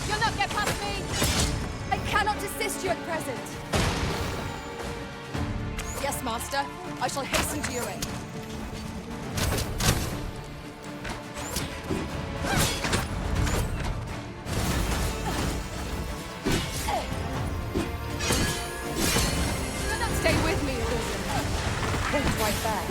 You'll not get past me! I cannot assist you at present. Yes, Master. I shall hasten to your aid. Stay with me, Elizabeth. Hold right back.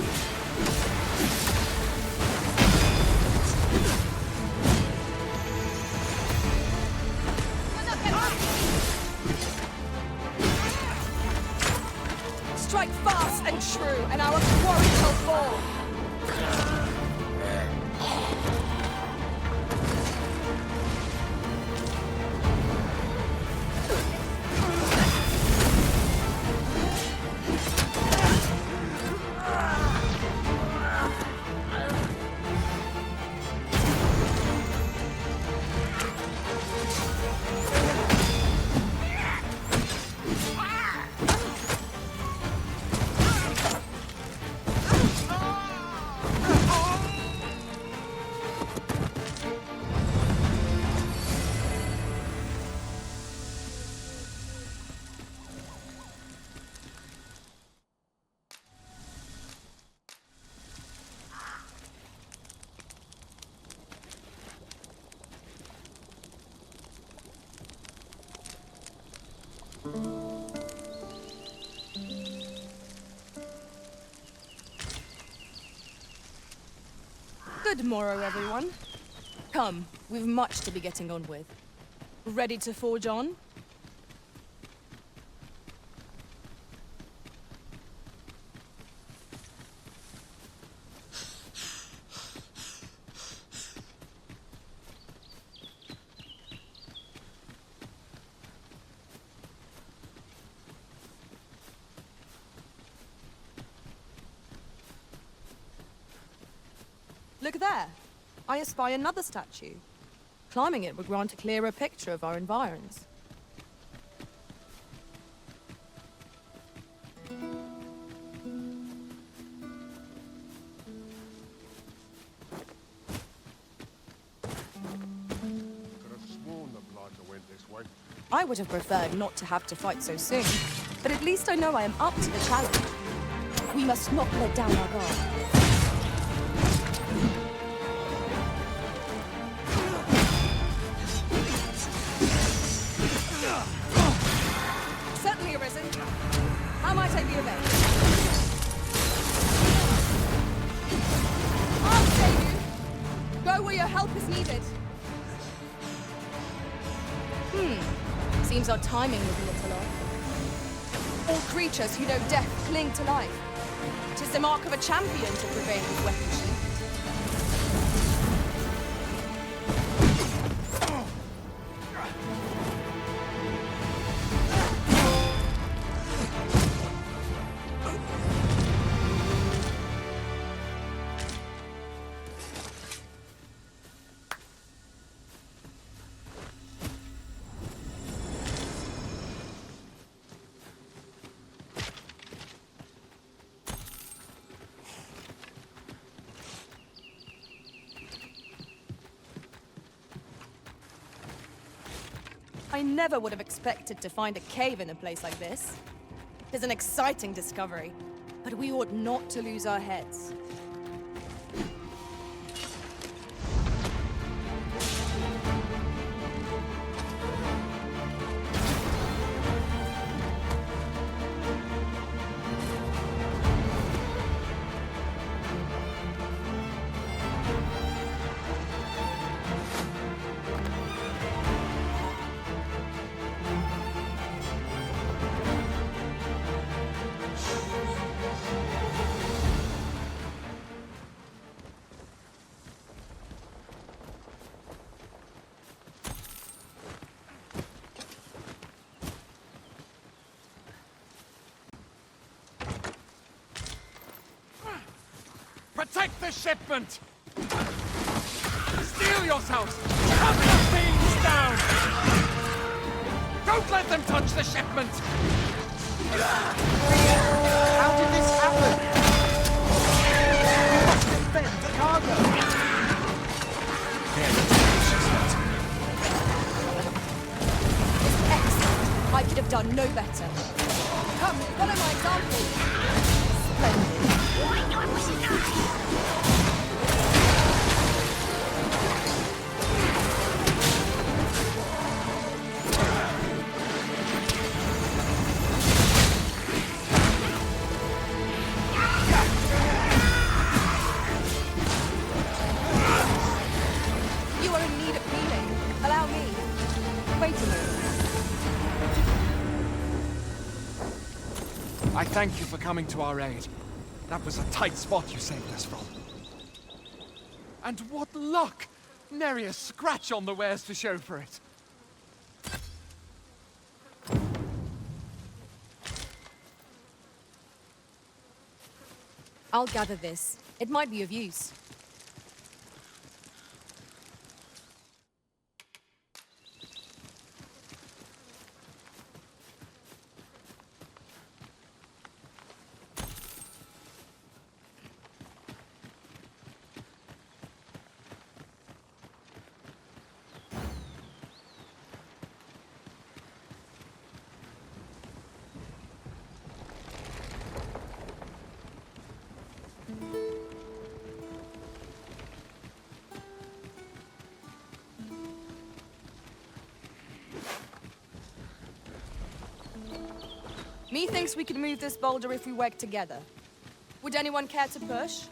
Strike fast and true, and our quarry shall fall. Good morrow, everyone. Come, we've much to be getting on with. Ready to forge on? Look there. I espy another statue. Climbing it would grant a clearer picture of our environs. I would have preferred not to have to fight so soon, but at least I know I am up to the challenge. We must not let down our guard. Certainly arisen. How might I be of aid? I'll save you. Go where your help is needed. Seems our timing was a little off. All creatures who know death cling to life. 'Tis the mark of a champion to prevail with weapon sheathed. I never would have expected to find a cave in a place like this. It's an exciting discovery, but we ought not to lose our heads. Protect the shipment! Steel yourselves! Cut the fiends down! Don't let them touch the shipment! How did this happen? I could have done no better. Come, follow my example. Splendid. You are in need of healing. Allow me. Wait a minute. I thank you for coming to our aid. That was a tight spot you saved us from. And what luck! Nary a scratch on the wares to show for it. I'll gather this. It might be of use. Methinks we could move this boulder if we work together. Would anyone care to push?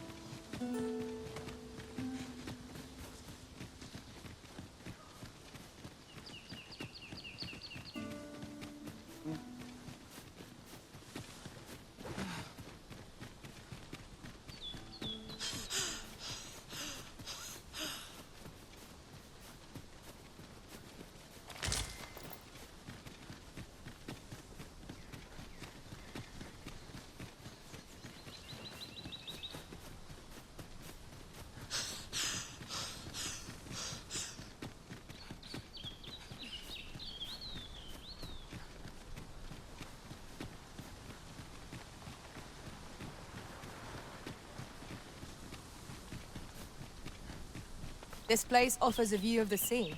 This place offers a view of the sea.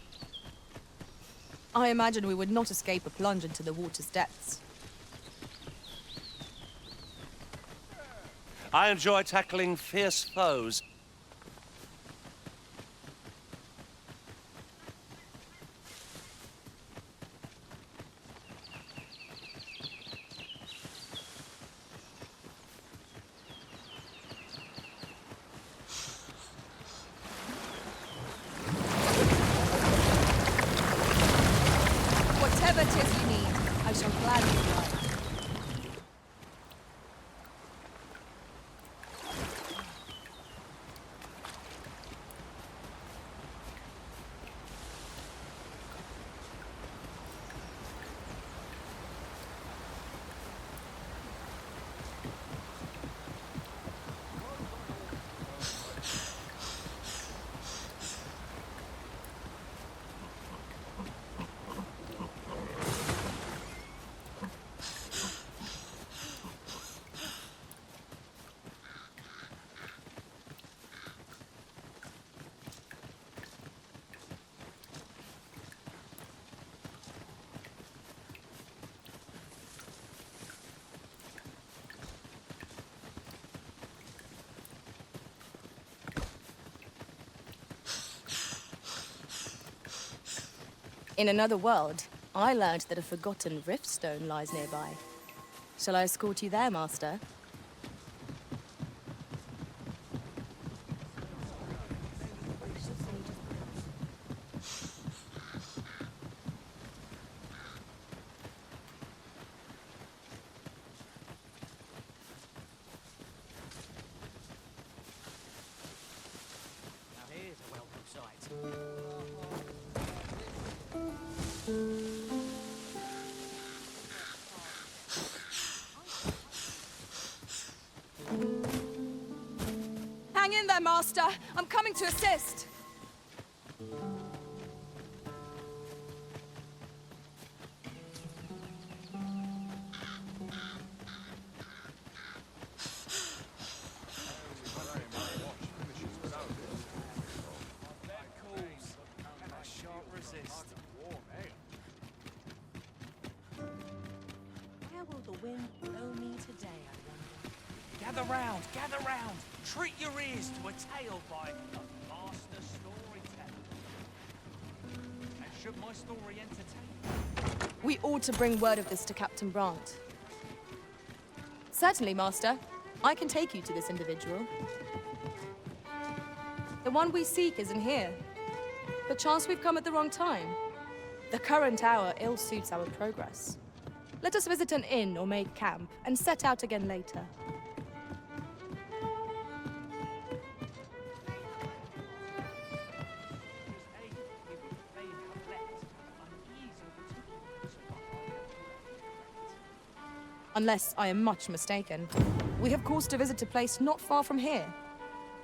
I imagine we would not escape a plunge into the water's depths. I enjoy tackling fierce foes. Whatever it is you need, I shall gladly provide. In another world, I learned that a forgotten riftstone lies nearby. Shall I escort you there, Master? Now here's a welcome sight. Hang in there, Master! I'm coming to assist! Gather round, gather round. Treat your ears to a tale by a master storyteller. And should my story entertain? We ought to bring word of this to Captain Brandt. Certainly, Master. I can take you to this individual. The one we seek isn't here. Perchance we've come at the wrong time. The current hour ill suits our progress. Let us visit an inn or make camp, and set out again later. Unless I am much mistaken, we have cause to visit a place not far from here.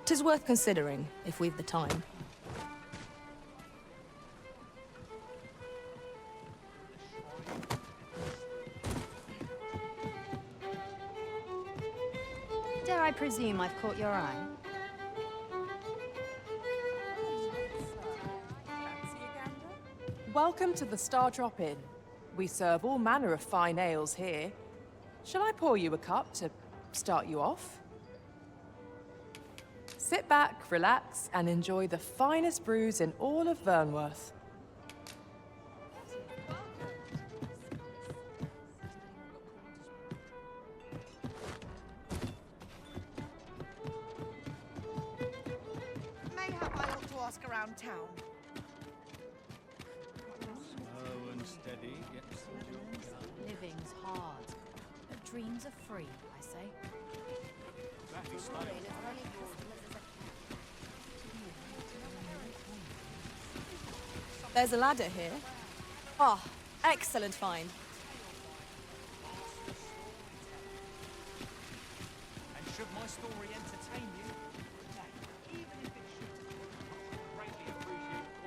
'Tis worth considering, if we've the time. Dare I presume I've caught your eye? Welcome to the Star Drop Inn. We serve all manner of fine ales here. Shall I pour you a cup to start you off? Sit back, relax, and enjoy the finest brews in all of Vernworth. Mayhap I ought to ask around town. Slow and steady, yet Living's hard, but dreams are free, I say. There's a ladder here. Ah, excellent find. And should my story entertain you, even if it should, greatly appreciate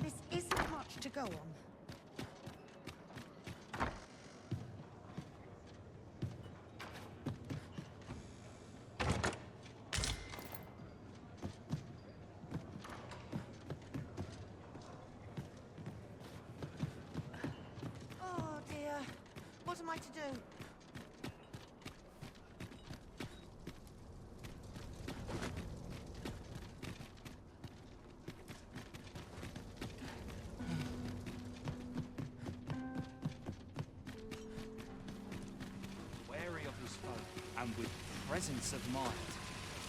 This isn't much to go on. Oh dear. What am I to do? wary of his foe, and with presence of mind,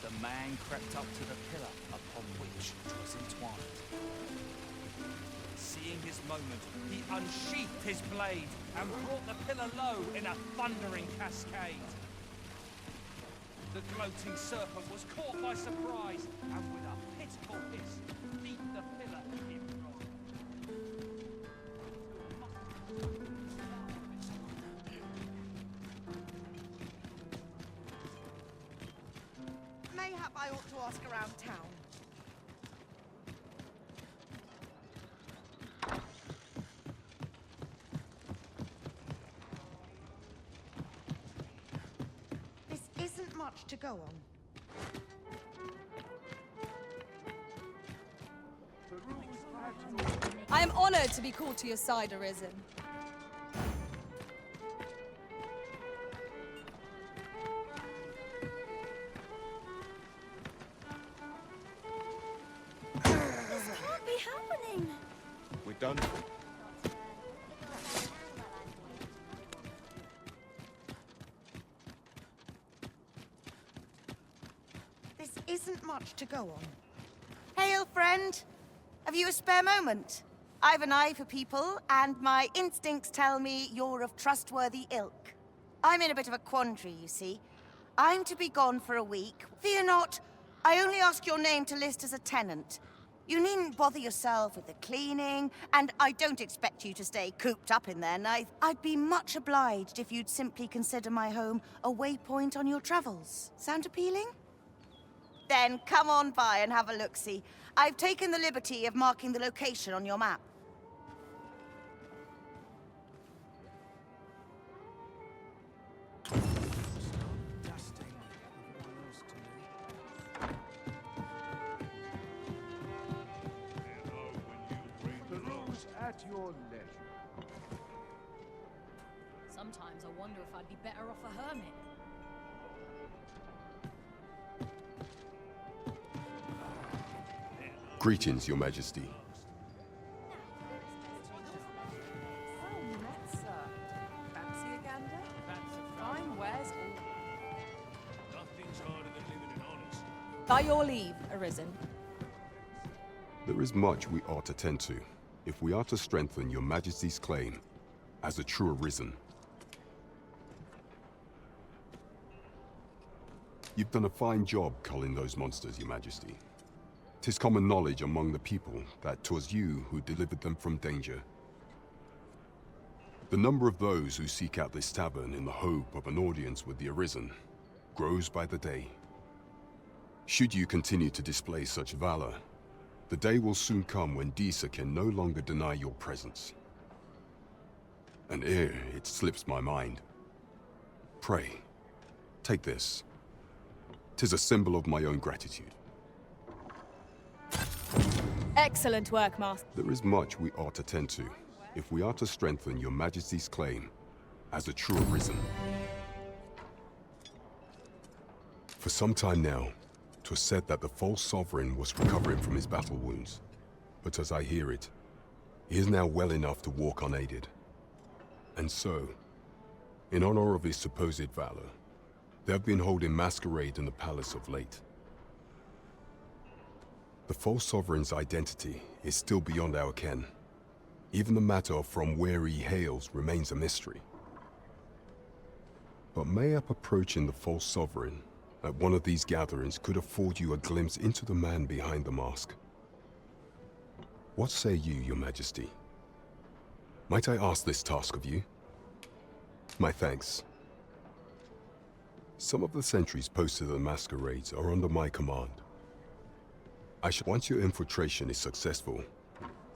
the man crept up to the pillar upon which it was entwined. Seeing his moment, he unsheathed his blade and brought the pillar low in a thundering cascade. The gloating serpent was caught by surprise, and with a pitiful hiss, beat the pillar in wrong. Mayhap I ought to ask around town. This isn't much to go on. I am honored to be called to your side, Arisen. This can't be happening. we're done. This isn't much to go on. Hail, friend. Have you a spare moment? I've an eye for people, and my instincts tell me you're of trustworthy ilk. I'm in a bit of a quandary, you see. I'm to be gone for a week. Fear not, I only ask your name to list as a tenant. You needn't bother yourself with the cleaning, and I don't expect you to stay cooped up in there neither. I'd be much obliged if you'd simply consider my home a waypoint on your travels. Sound appealing? Then come on by and have a look-see. I've taken the liberty of marking the location on your map. Dusting At your leisure. Sometimes I wonder if I'd be better off a hermit. Greetings, Your Majesty. Well met, sir. Fancy a gander? Fine wares all. Nothing's harder than living in honest. By your leave, Arisen. There is much we ought to tend to, if we are to strengthen Your Majesty's claim as a true Arisen. You've done a fine job culling those monsters, Your Majesty. 'Tis common knowledge among the people that 'twas you who delivered them from danger. The number of those who seek out this tavern in the hope of an audience with the Arisen grows by the day. Should you continue to display such valor, the day will soon come when Disa can no longer deny your presence. And ere it slips my mind, pray, take this. 'Tis a symbol of my own gratitude. Excellent work, Master. There is much we ought to tend to, if we are to strengthen Your Majesty's claim as a true Arisen. For some time now, 'twas said that the false sovereign was recovering from his battle wounds. But as I hear it, he is now well enough to walk unaided. And so, in honor of his supposed valor, they have been holding masquerade in the palace of late. The false sovereign's identity is still beyond our ken. Even the matter of from where he hails remains a mystery. But mayhap approaching the false sovereign at one of these gatherings could afford you a glimpse into the man behind the mask. What say you, Your Majesty? Might I ask this task of you? My thanks. Some of the sentries posted at the masquerades are under my command. Once your infiltration is successful,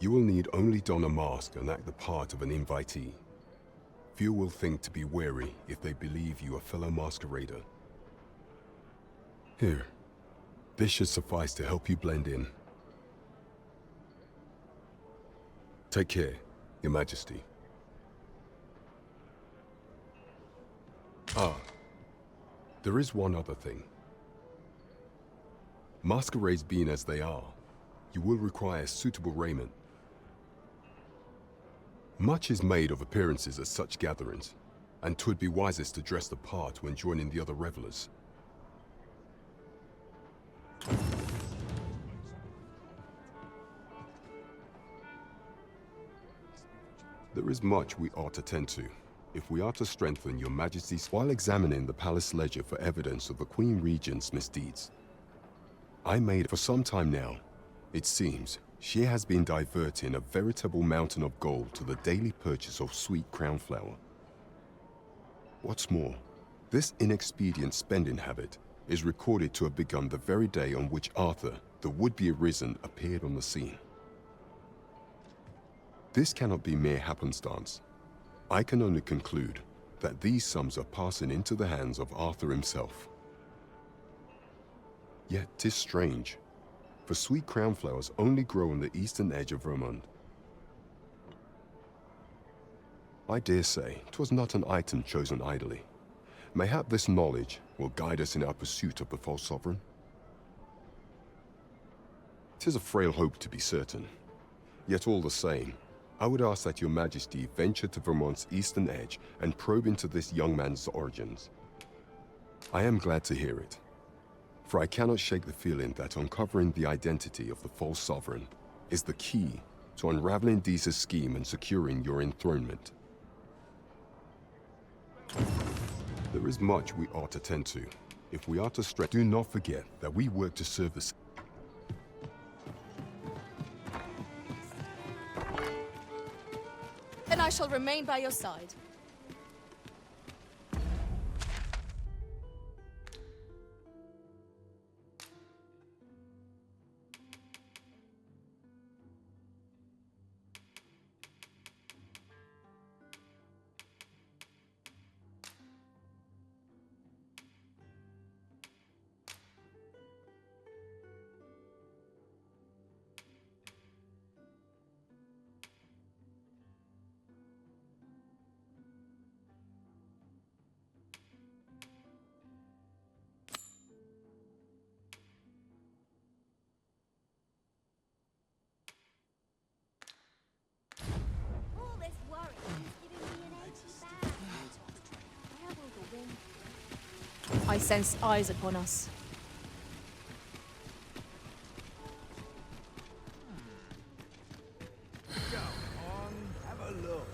you will need only don a mask and act the part of an invitee. Few will think to be wary if they believe you a fellow masquerader. Here, this should suffice to help you blend in. Take care, Your Majesty. Ah, there is one other thing. Masquerades being as they are, you will require suitable raiment. Much is made of appearances at such gatherings, and 'twould be wisest to dress the part when joining the other revelers. There is much we ought to tend to, if we are to strengthen Your Majesty's while examining the palace ledger for evidence of the Queen Regent's misdeeds. I made for some time now. It seems she has been diverting a veritable mountain of gold to the daily purchase of sweet crown flower. What's more, this inexpedient spending habit is recorded to have begun the very day on which Arthur, the would-be Arisen, appeared on the scene. This cannot be mere happenstance. I can only conclude that these sums are passing into the hands of Arthur himself. Yet 'tis strange, for sweet crown flowers only grow on the eastern edge of Vermont. I dare say 'twas not an item chosen idly. Mayhap this knowledge will guide us in our pursuit of the false sovereign. 'Tis a frail hope to be certain, yet all the same, I would ask that Your Majesty venture to Vermont's eastern edge and probe into this young man's origins. I am glad to hear it, for I cannot shake the feeling that uncovering the identity of the false sovereign is the key to unraveling Disa's scheme and securing your enthronement. There is much we ought to tend to, if we are to stretch. Do not forget that we work to serve the... Then I shall remain by your side. I sense eyes upon us. Come on, have a look.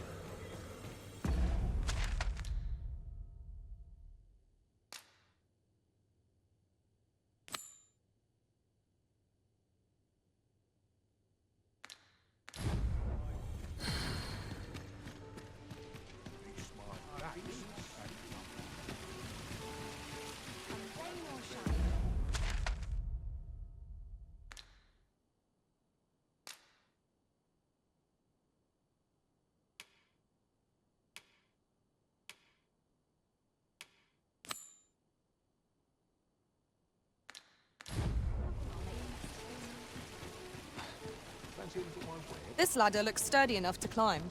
This ladder looks sturdy enough to climb.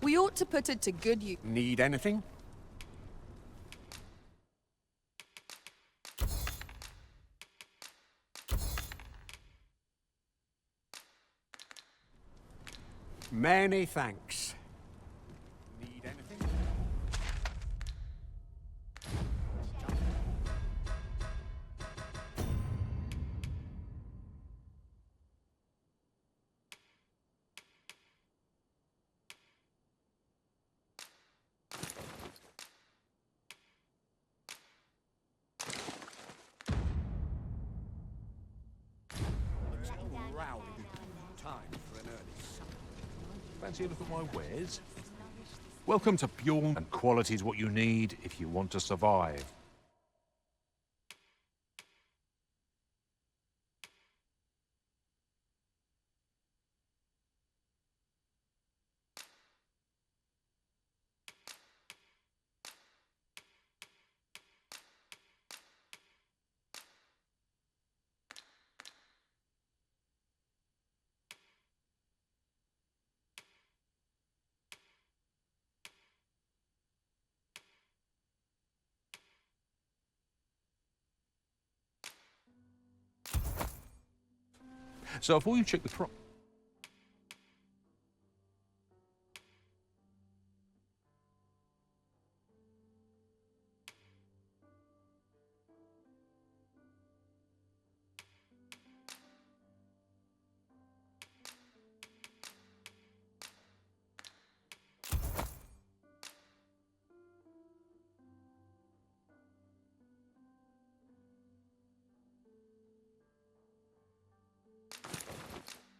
We ought to put it to good use. Need anything? Many thanks. Need anything? Time for an early supper. Fancy a look at my wares? Welcome to Bjorn, and quality's what you need if you want to survive. So before you check the crop.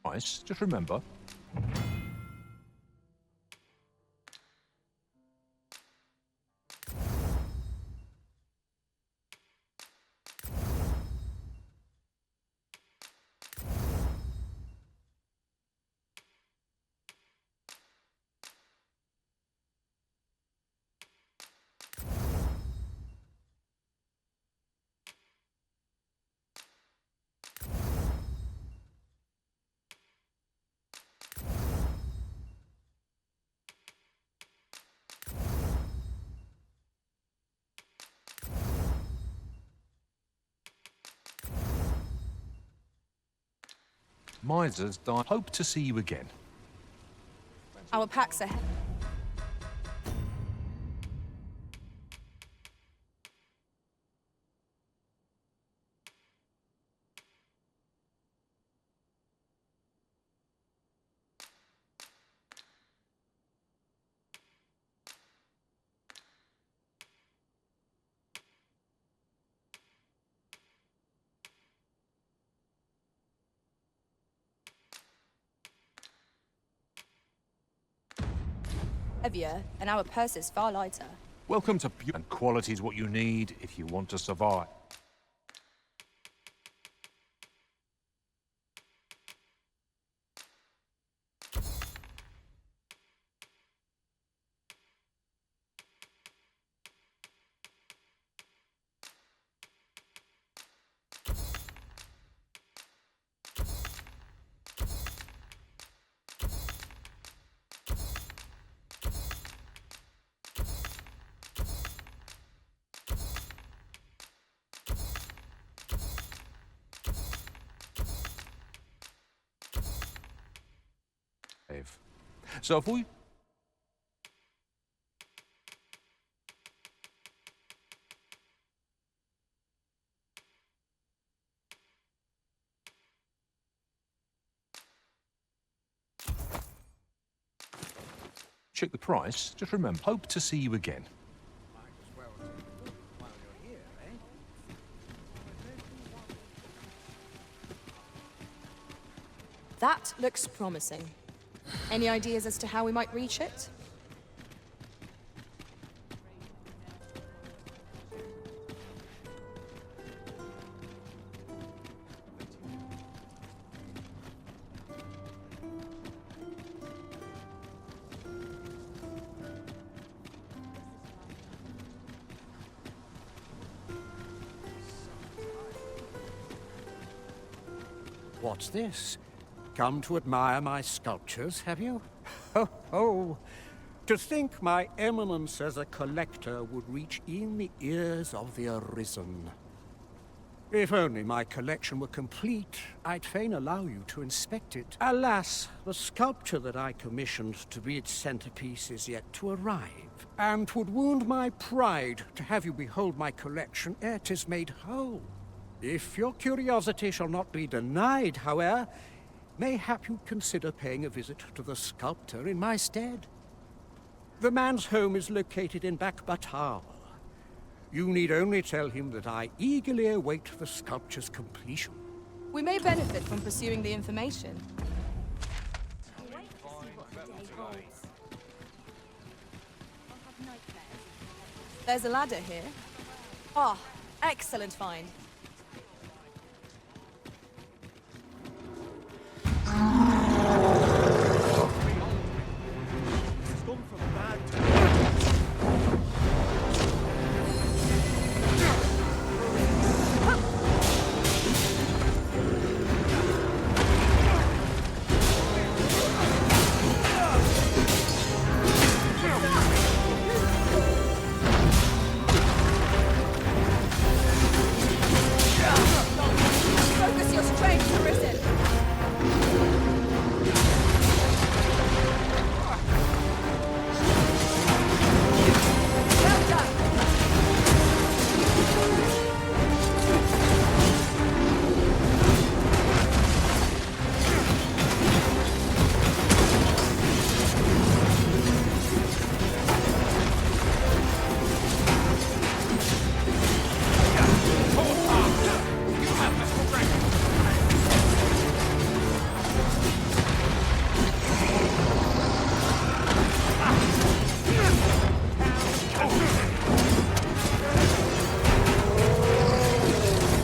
Nice, just remember. Misers die. Hope to see you again. Our packs ahead. Heavier, and our purse is far lighter. Welcome to Bjorn, and quality's what you need if you want to survive. So if we... check the price. Just remember, hope to see you again. That looks promising. Any ideas as to how we might reach it? What's this? Come to admire my sculptures, have you? Ho, ho! To think my eminence as a collector would reach in the ears of the Arisen. If only my collection were complete, I'd fain allow you to inspect it. Alas, the sculpture that I commissioned to be its centerpiece is yet to arrive, and 'twould wound my pride to have you behold my collection ere 'tis made whole. If your curiosity shall not be denied, however, mayhap you'd consider paying a visit to the sculptor in my stead. The man's home is located in Bakbatal. You need only tell him that I eagerly await the sculpture's completion. We may benefit from pursuing the information. There's a ladder here. Ah, excellent find. Focus your strength, Arisen. Well done.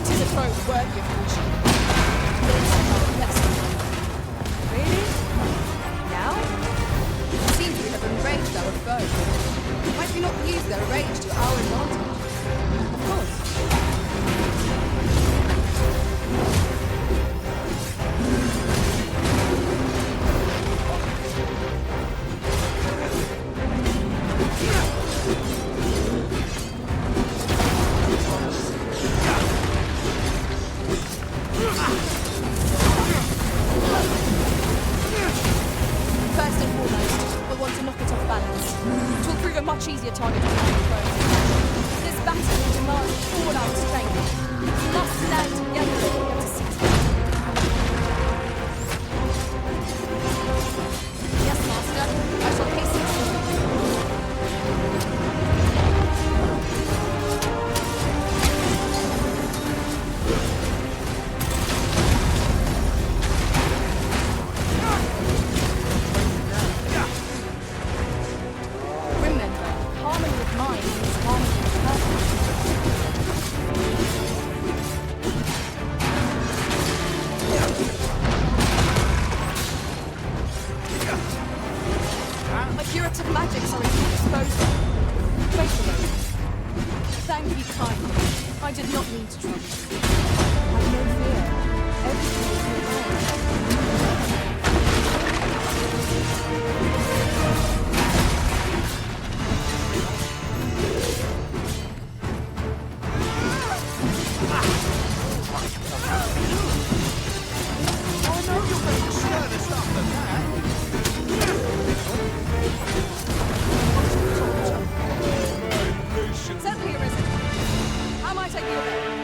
Tis a probe worthy of caution. Let's really? Now? It seems we have enraged our foe. Might we not use their rage to our advantage? Of course. First and foremost, we'll want to knock it off balance. It will prove a much easier target to find foe. This battle will demand all our strength. We must stand together if we are to succeed. Yes, Master. I shall hasten to you. Remember, harmony with mind means harmony with purpose. My curative magics are at your disposal. Wait a moment. Thank you kindly. I did not mean to trouble you. Have no fear. Everything will be well. Certainly Arisen. How might I be of help?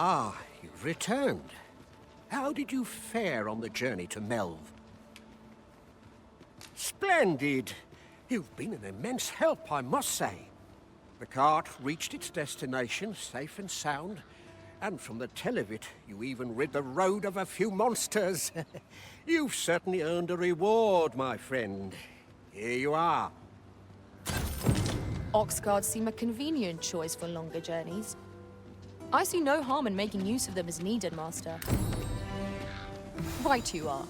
Ah, you've returned. How did you fare on the journey to Melv? Splendid! You've been an immense help, I must say. The cart reached its destination safe and sound, and from the tell of it, you even rid the road of a few monsters. You've certainly earned a reward, my friend. Here you are. Ox guards seem a convenient choice for longer journeys. I see no harm in making use of them as needed, Master. Right you are.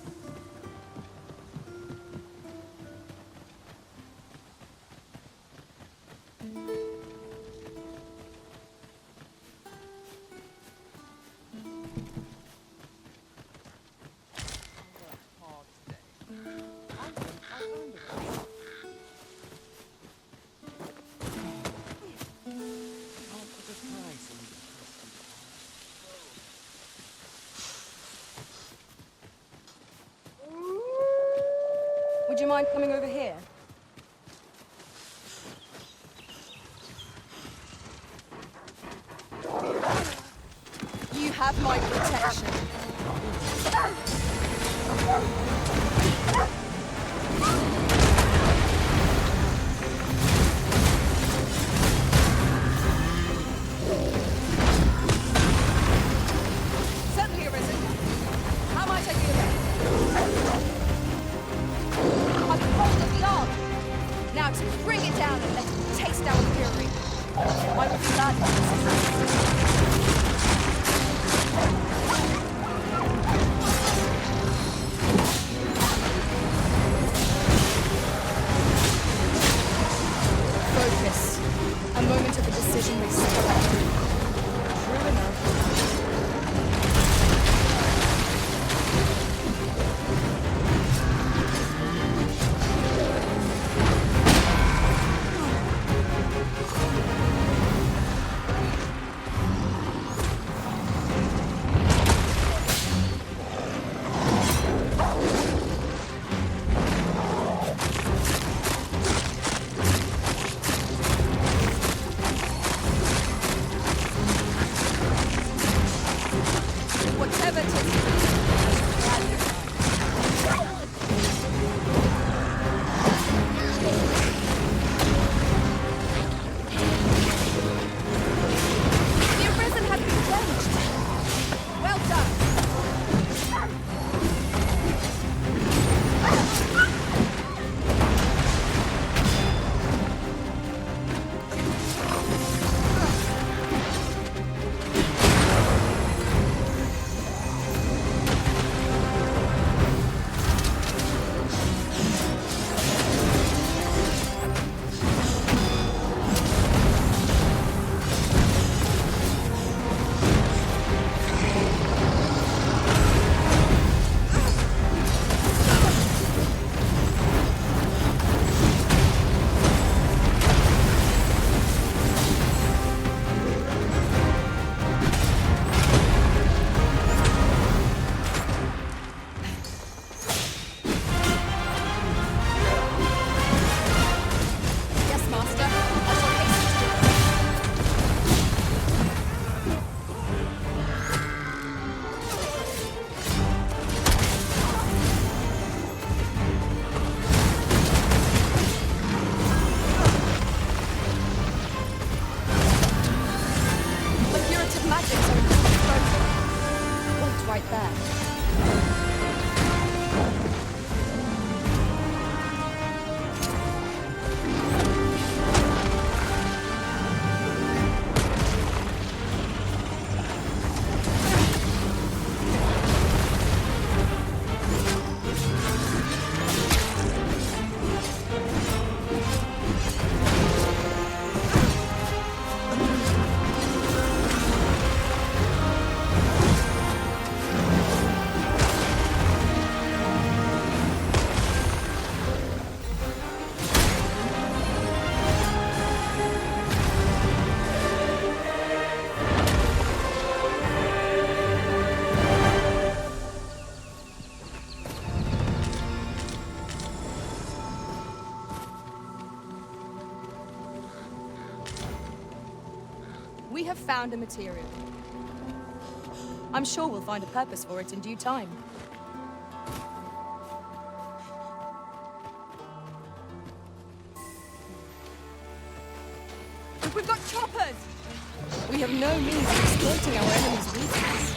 Would you mind coming over here? You have my protection. Certainly arisen. How might I do that? I've hold of the arm. Now to bring it down and let it taste our fury. I will gladly. Focus. A moment of a decision may stop. True enough. Whatever it the arisen had been quenched. Well done. Yes, Master. I shall hasten to do it. The curative magics are frozen. Wait right there. We have found a material. I'm sure we'll find a purpose for it in due time. We've got choppers! We have no means of exploiting our enemy's weakness.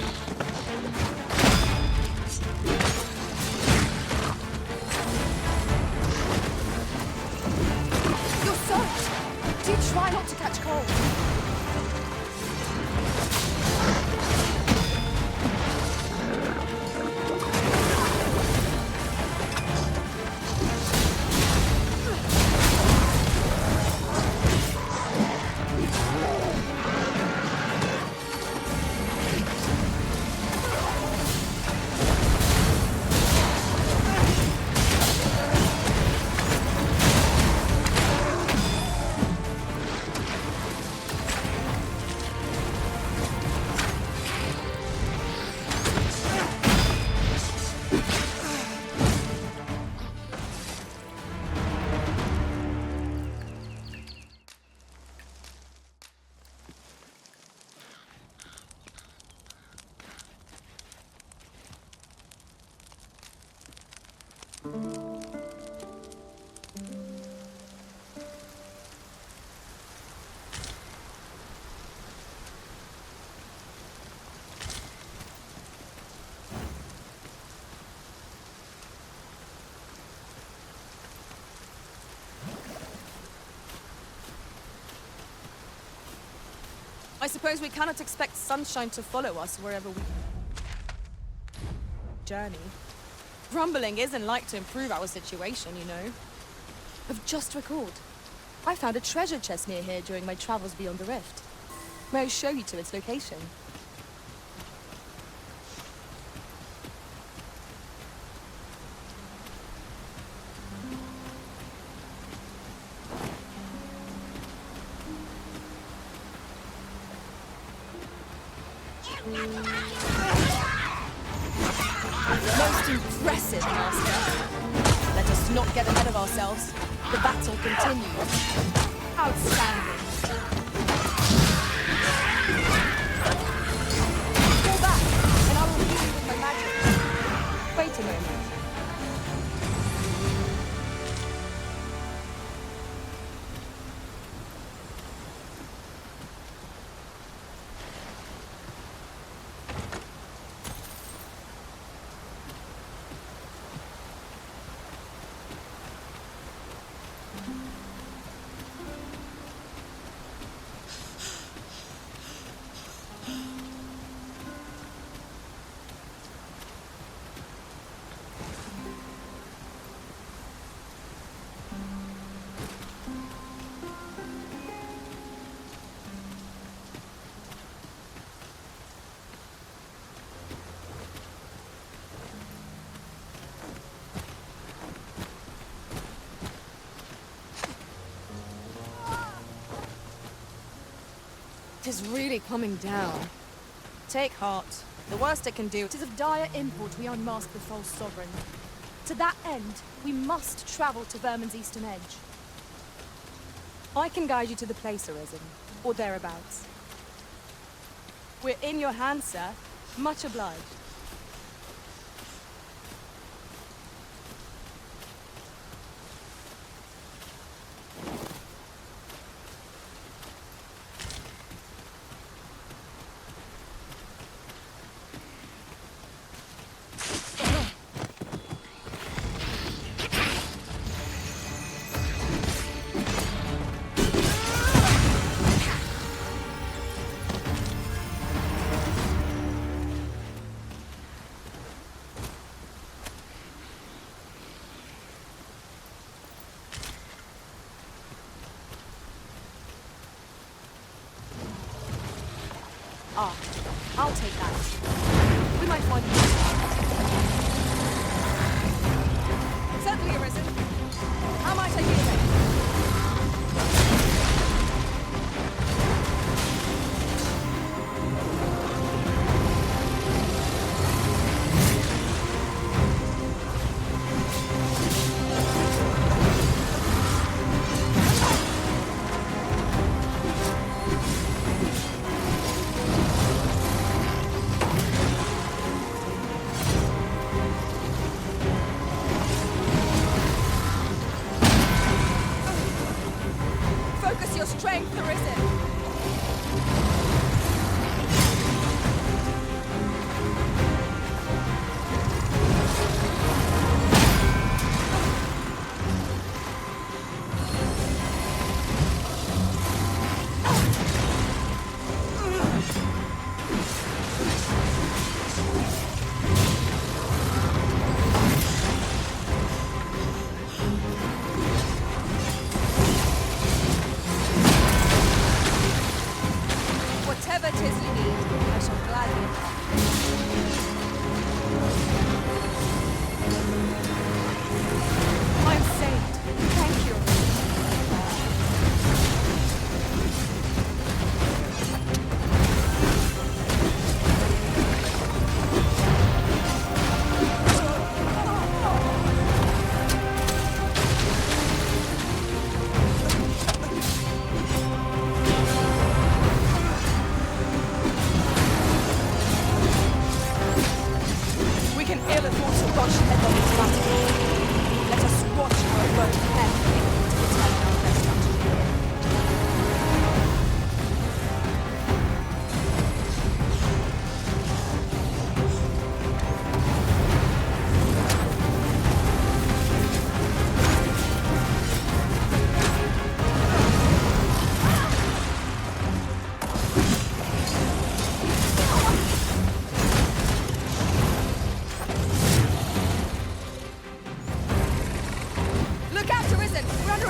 You're soaked! Do try not to catch cold. I suppose we cannot expect sunshine to follow us wherever we journey. Grumbling isn't like to improve our situation, you know. I've just recalled. I found a treasure chest near here during my travels beyond the rift. May I show you to its location? Most impressive, Master. Let us not get ahead of ourselves. The battle continues. Outstanding. Fall back, and I will heal you with my magic. Wait a moment. It is really coming down. Take heart. The worst it can do. It is of dire import we unmask the false sovereign. To that end, we must travel to Vermin's eastern edge. I can guide you to the place arisen, or thereabouts. We're in your hands, sir. Much obliged. Ah, I'll take that. We might find it. Certainly arisen. How might I be of aid? Risen! Whatever 'tis you need, I shall gladly help. I'm saved. Thank you. We can ill afford to rush ahead on this battle. Let us watch our road carefully to determine our best strategy. Look out, Risen! We're under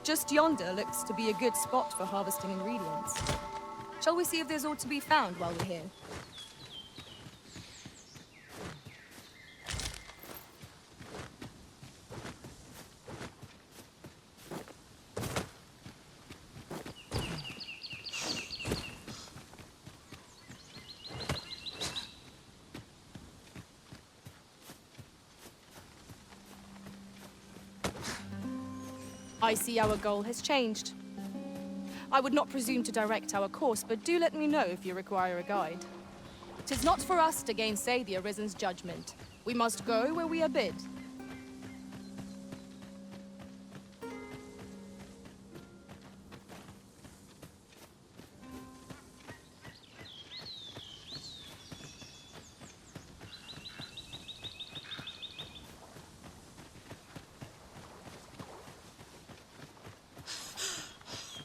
Just yonder looks to be a good spot for harvesting ingredients. Shall we see if there's aught to be found while we're here? I see our goal has changed. I would not presume to direct our course, but do let me know if you require a guide. 'Tis not for us to gainsay the Arisen's judgment. We must go where we are bid.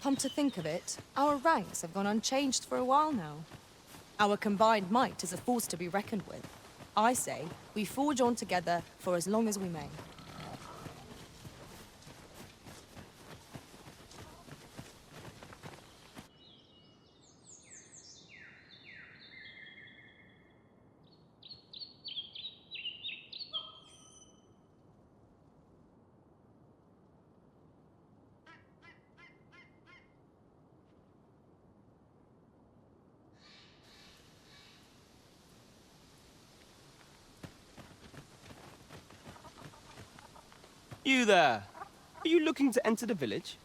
Come to think of it, our ranks have gone unchanged for a while now. Our combined might is a force to be reckoned with. I say, we forge on together for as long as we may. You there! Are you looking to enter the village?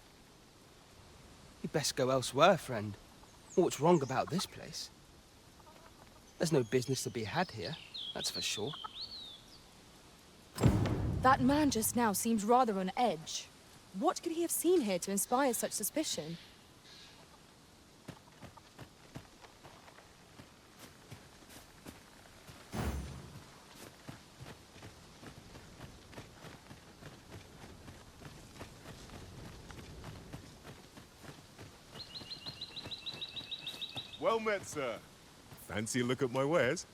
You'd best go elsewhere, friend. What's wrong about this place? There's no business to be had here, that's for sure. That man just now seems rather on edge. What could he have seen here to inspire such suspicion? Well met, sir. Fancy a look at my wares?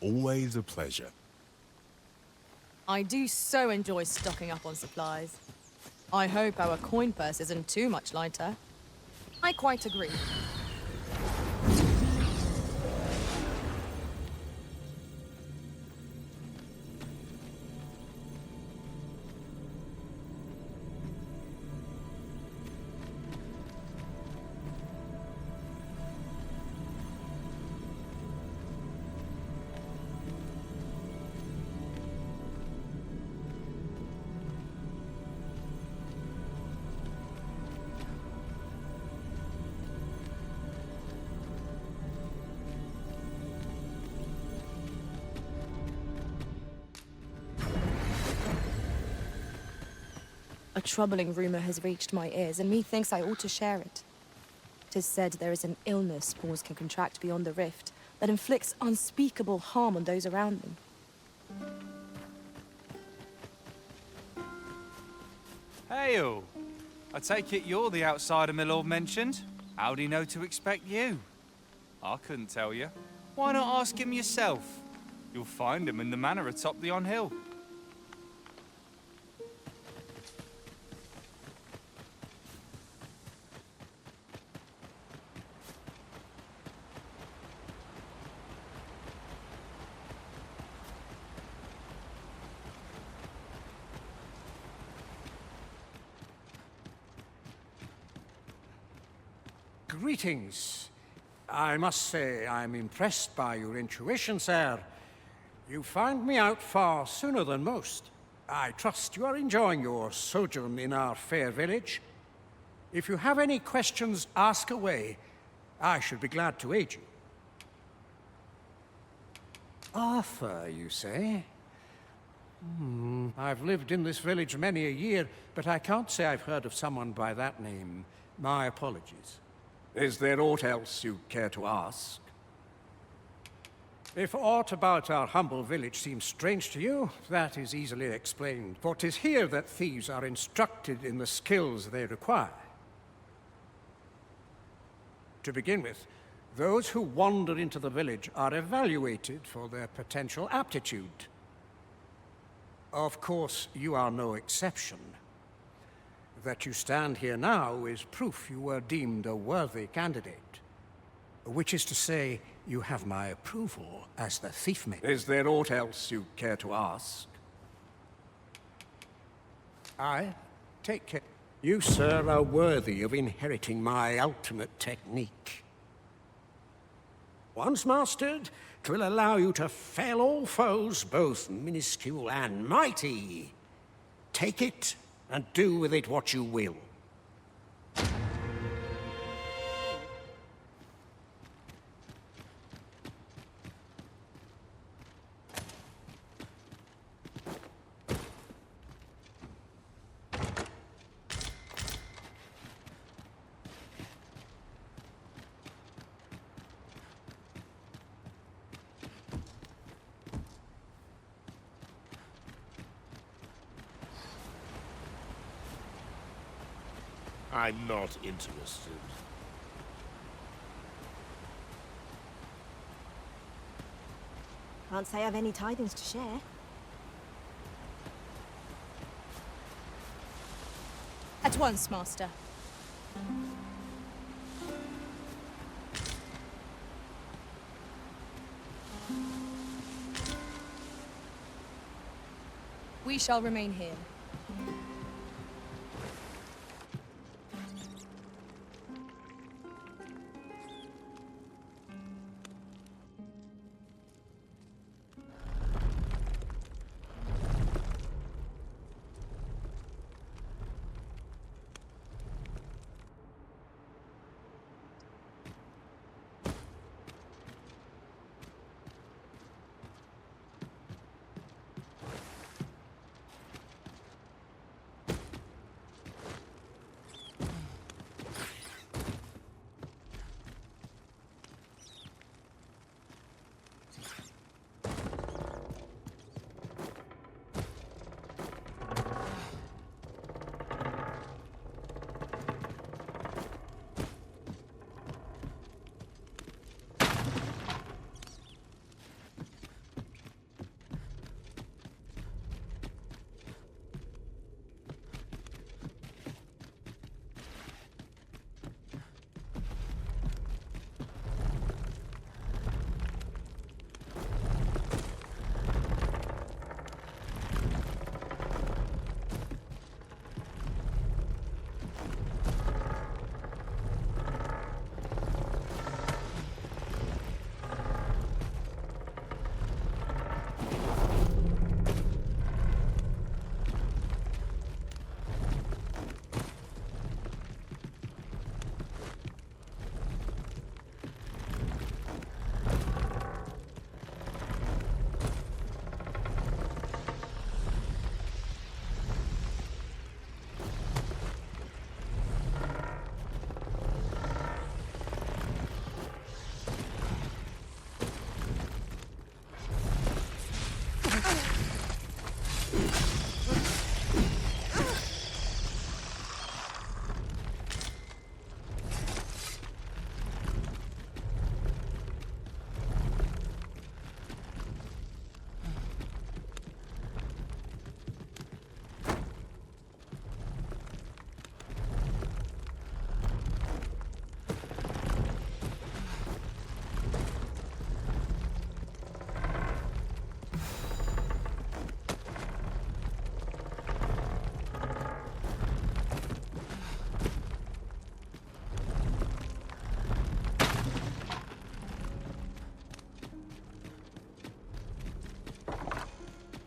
Always a pleasure. I do so enjoy stocking up on supplies. I hope our coin purse isn't too much lighter. I quite agree. A troubling rumor has reached my ears, and methinks I ought to share it. 'Tis said there is an illness spores can contract beyond the rift that inflicts unspeakable harm on those around them. Hail! I take it you're the outsider my lord mentioned. How'd he know to expect you? I couldn't tell you. Why not ask him yourself? You'll find him in the manor atop the on hill. Greetings. I must say I'm impressed by your intuition, sir. You found me out far sooner than most. I trust you are enjoying your sojourn in our fair village. If you have any questions, ask away. I should be glad to aid you. Arthur, you say? I've lived in this village many a year, but I can't say I've heard of someone by that name. My apologies. Is there aught else you care to ask? If aught about our humble village seems strange to you, that is easily explained, for 'tis here that thieves are instructed in the skills they require. To begin with, those who wander into the village are evaluated for their potential aptitude. Of course, you are no exception. That you stand here now is proof you were deemed a worthy candidate. Which is to say, you have my approval as the thief maker. Is there aught else you care to ask? I take care. You, sir, are worthy of inheriting my ultimate technique. Once mastered, 'twill allow you to fell all foes, both minuscule and mighty. Take it, and do with it what you will. I'm not interested. Can't say I've any tidings to share. At once, Master. We shall remain here.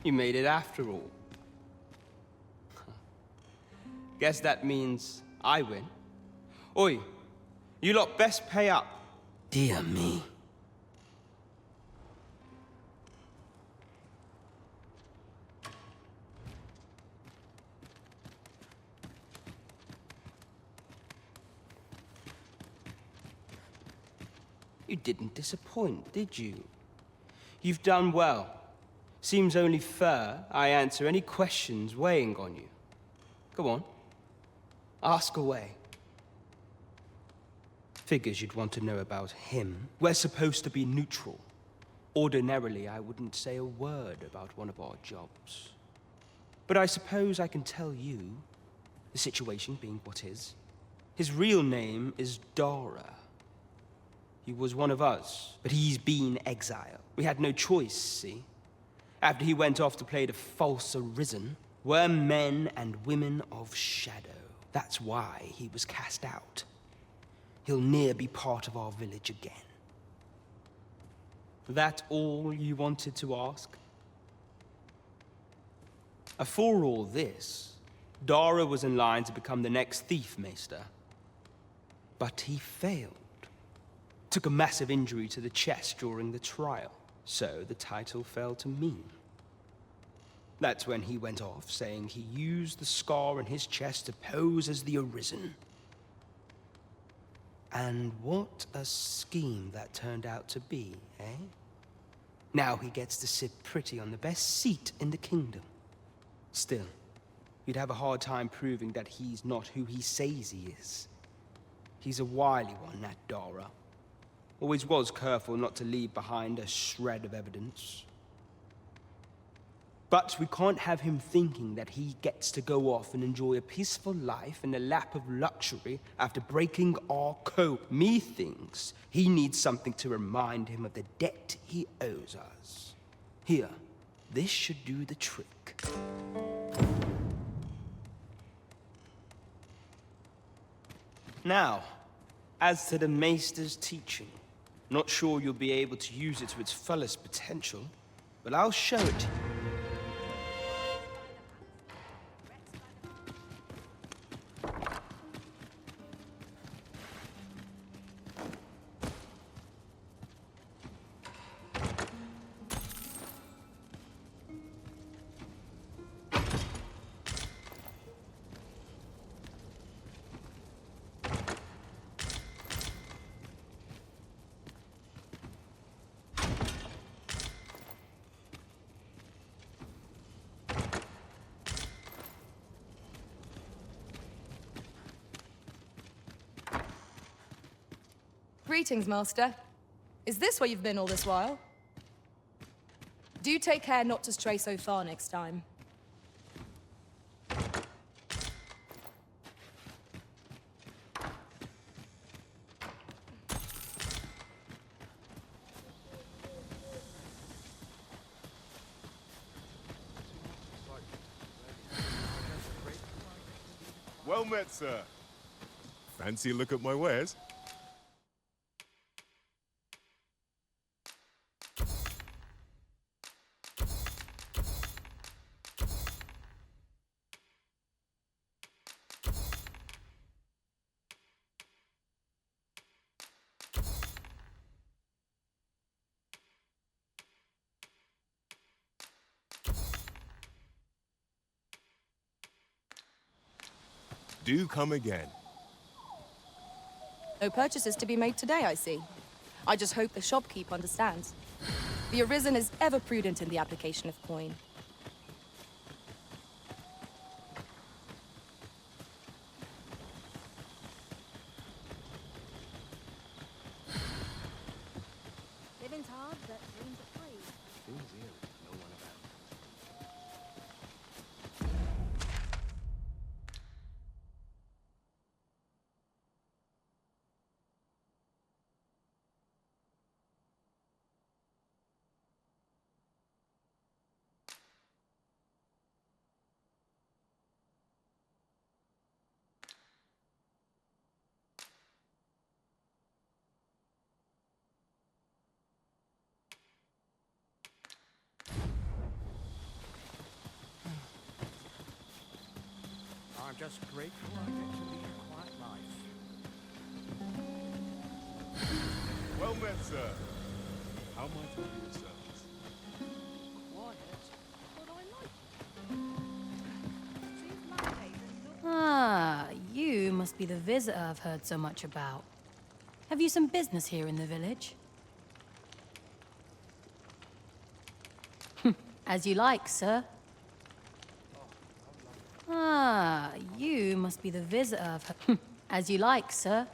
You made it after all. Guess that means I win. Oi, you lot best pay up. Dear me. You didn't disappoint, did you? You've done well. Seems only fair I answer any questions weighing on you. Go on. Ask away. Figures you'd want to know about him. We're supposed to be neutral. Ordinarily, I wouldn't say a word about one of our jobs. But I suppose I can tell you, the situation being what is. His real name is Dara. He was one of us, but he's been exiled. We had no choice, see? After he went off to play the false arisen, we're men and women of shadow. That's why he was cast out. He'll ne'er be part of our village again. That all you wanted to ask? For all this, Dara was in line to become the next thief maester. But he failed. Took a massive injury to the chest during the trial, so the title fell to me. That's when he went off, saying he used the scar on his chest to pose as the Arisen. And what a scheme that turned out to be, eh? Now he gets to sit pretty on the best seat in the kingdom. Still, you'd have a hard time proving that he's not who he says he is. He's a wily one, that Dara. Always was careful not to leave behind a shred of evidence. But we can't have him thinking that he gets to go off and enjoy a peaceful life in a lap of luxury after breaking our code. Methinks he needs something to remind him of the debt he owes us. Here, this should do the trick. Now, as to the Maester's teaching, not sure you'll be able to use it to its fullest potential, but I'll show it to you. Greetings, Master. Is this where you've been all this while? Do take care not to stray so far next time. Well met, sir. Fancy a look at my wares? Do come again. No purchases to be made today, I see. I just hope the shopkeep understands. The Arisen is ever prudent in the application of coin. Living's hard, but dreams are free. just grateful I get to lead a quiet life. Well met, sir. How might I be of service? Quiet, but I like it. Ah, you must be the visitor I've heard so much about. Have you some business here in the village? As you like, sir. Ah, you must be the visitor I've heard. As you like, sir.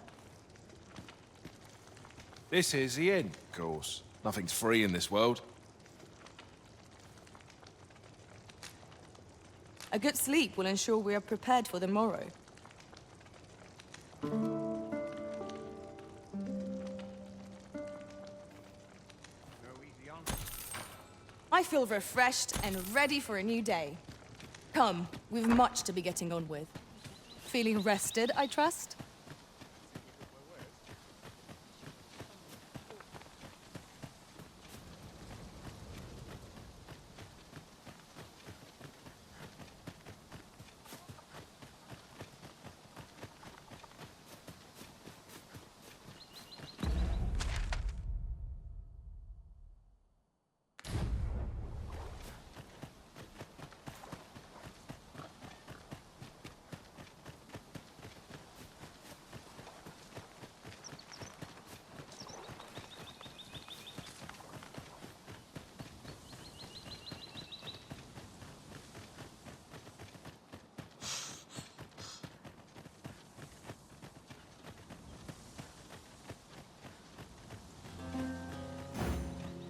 This is the inn, of course. Nothing's free in this world. A good sleep will ensure we are prepared for the morrow. I feel refreshed and ready for a new day. Come, we've much to be getting on with. Feeling rested, I trust?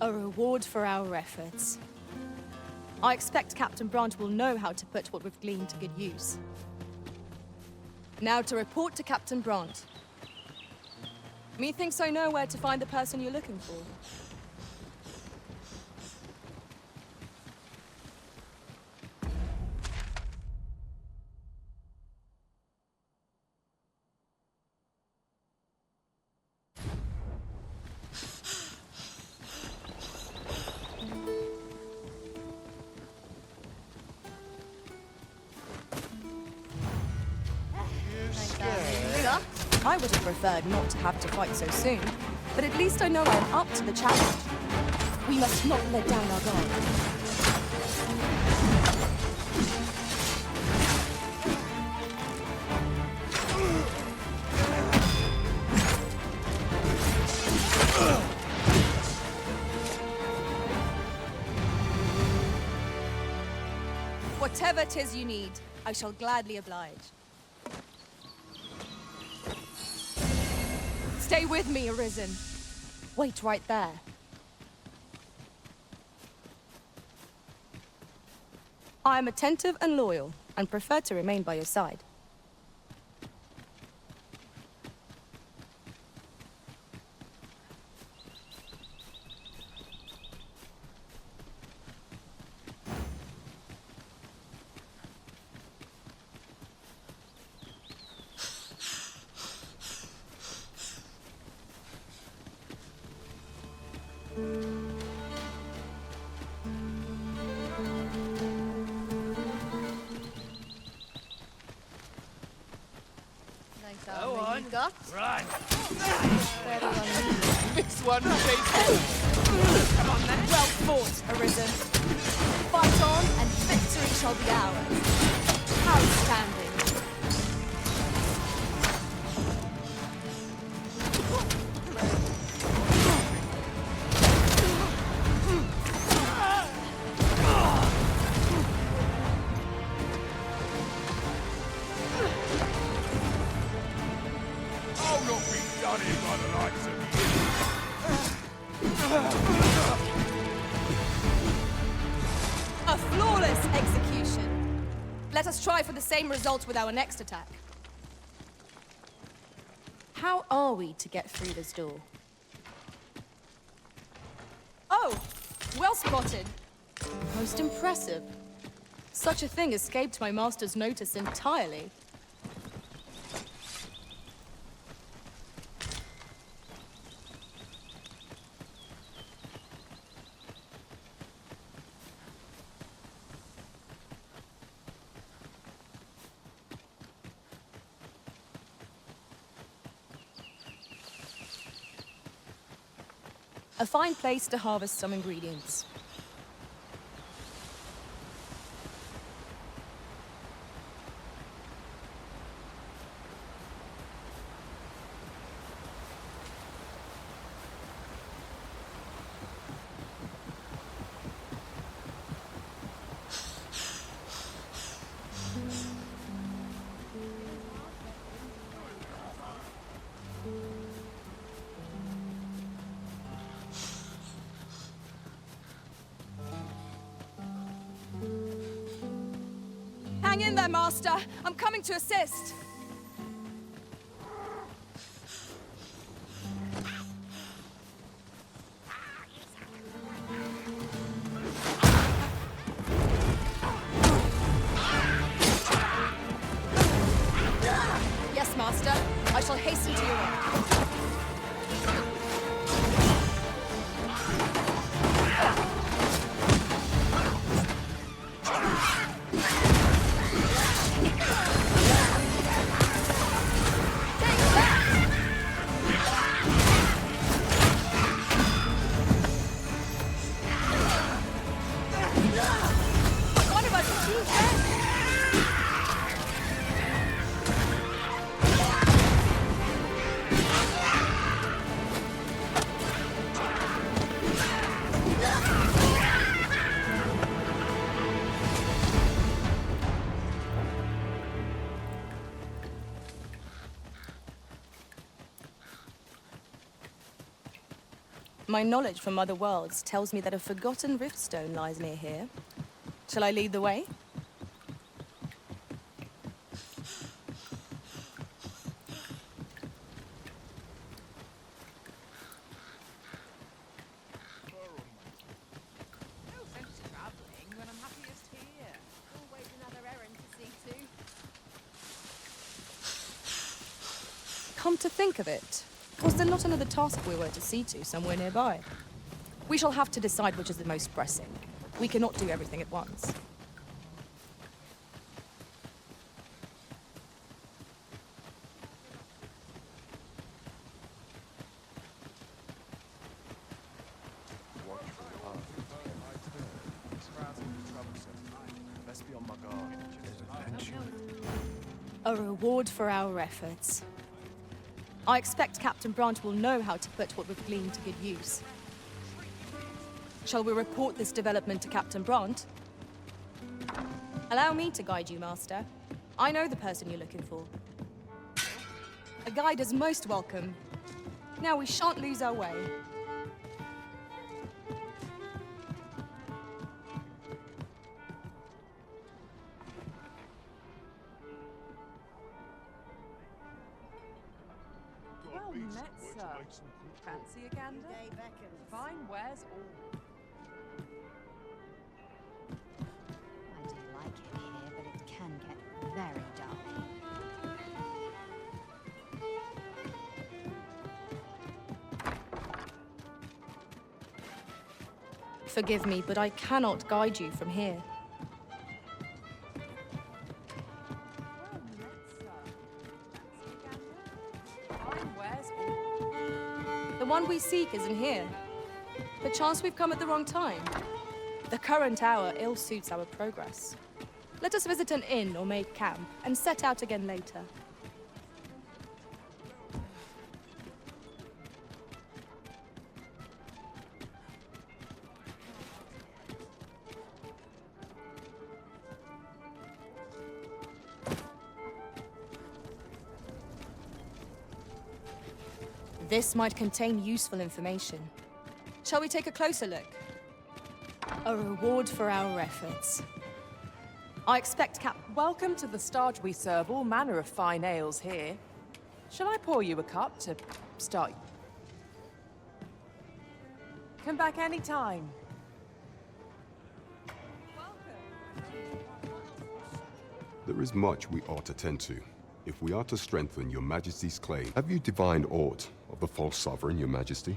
A reward for our efforts. I expect Captain Brant will know how to put what we've gleaned to good use. Now to report to Captain Brant. Methinks I know where to find the person you're looking for. I would have preferred not to have to fight so soon, but at least I know I'm up to the challenge. We must not let down our guard. Whatever 'tis you need, I shall gladly oblige. Stay with me, Arisen. Wait right there. I am attentive and loyal, and prefer to remain by your side. Go on. Right. This one, Jason. Come on then. Well fought, Arisen. Fight on, and victory shall be ours. Outstanding. I'll not be done in by the likes of A flawless execution. Let us try for the same result with our next attack. How are we to get through this door? Oh, well spotted. Most impressive. Such a thing escaped my master's notice entirely. A fine place to harvest some ingredients. Hang in there, Master. I'm coming to assist. Yes, Master. I shall hasten to your aid. One of us is too dead. My knowledge from other worlds tells me that a forgotten riftstone lies near here. Shall I lead the way? No sense traveling when I'm happiest here. Always another errand to see to. Come to think of it, was there not another task we were to see to somewhere nearby? We shall have to decide which is the most pressing. We cannot do everything at once. Best be on my guard. A reward for our efforts. I expect Captain Brandt will know how to put what we've gleaned to good use. Shall we report this development to Captain Brandt? Allow me to guide you, Master. I know the person you're looking for. A guide is most welcome. Now we shan't lose our way. Well met, sir. Fancy a gander? Fine wares all. I do like it here, but it can get very dull. Forgive me, but I cannot guide you from here. The one we seek isn't here. Perchance we've come at the wrong time. The current hour ill suits our progress. Let us visit an inn or make camp, and set out again later. This might contain useful information. Shall we take a closer look? A reward for our efforts. I expect Welcome to the Starge. We serve all manner of fine ales here. Shall I pour you a cup to start? Come back any time. There is much we ought to tend to, if we are to strengthen your Majesty's claim. Have you divined aught of the false sovereign, your Majesty?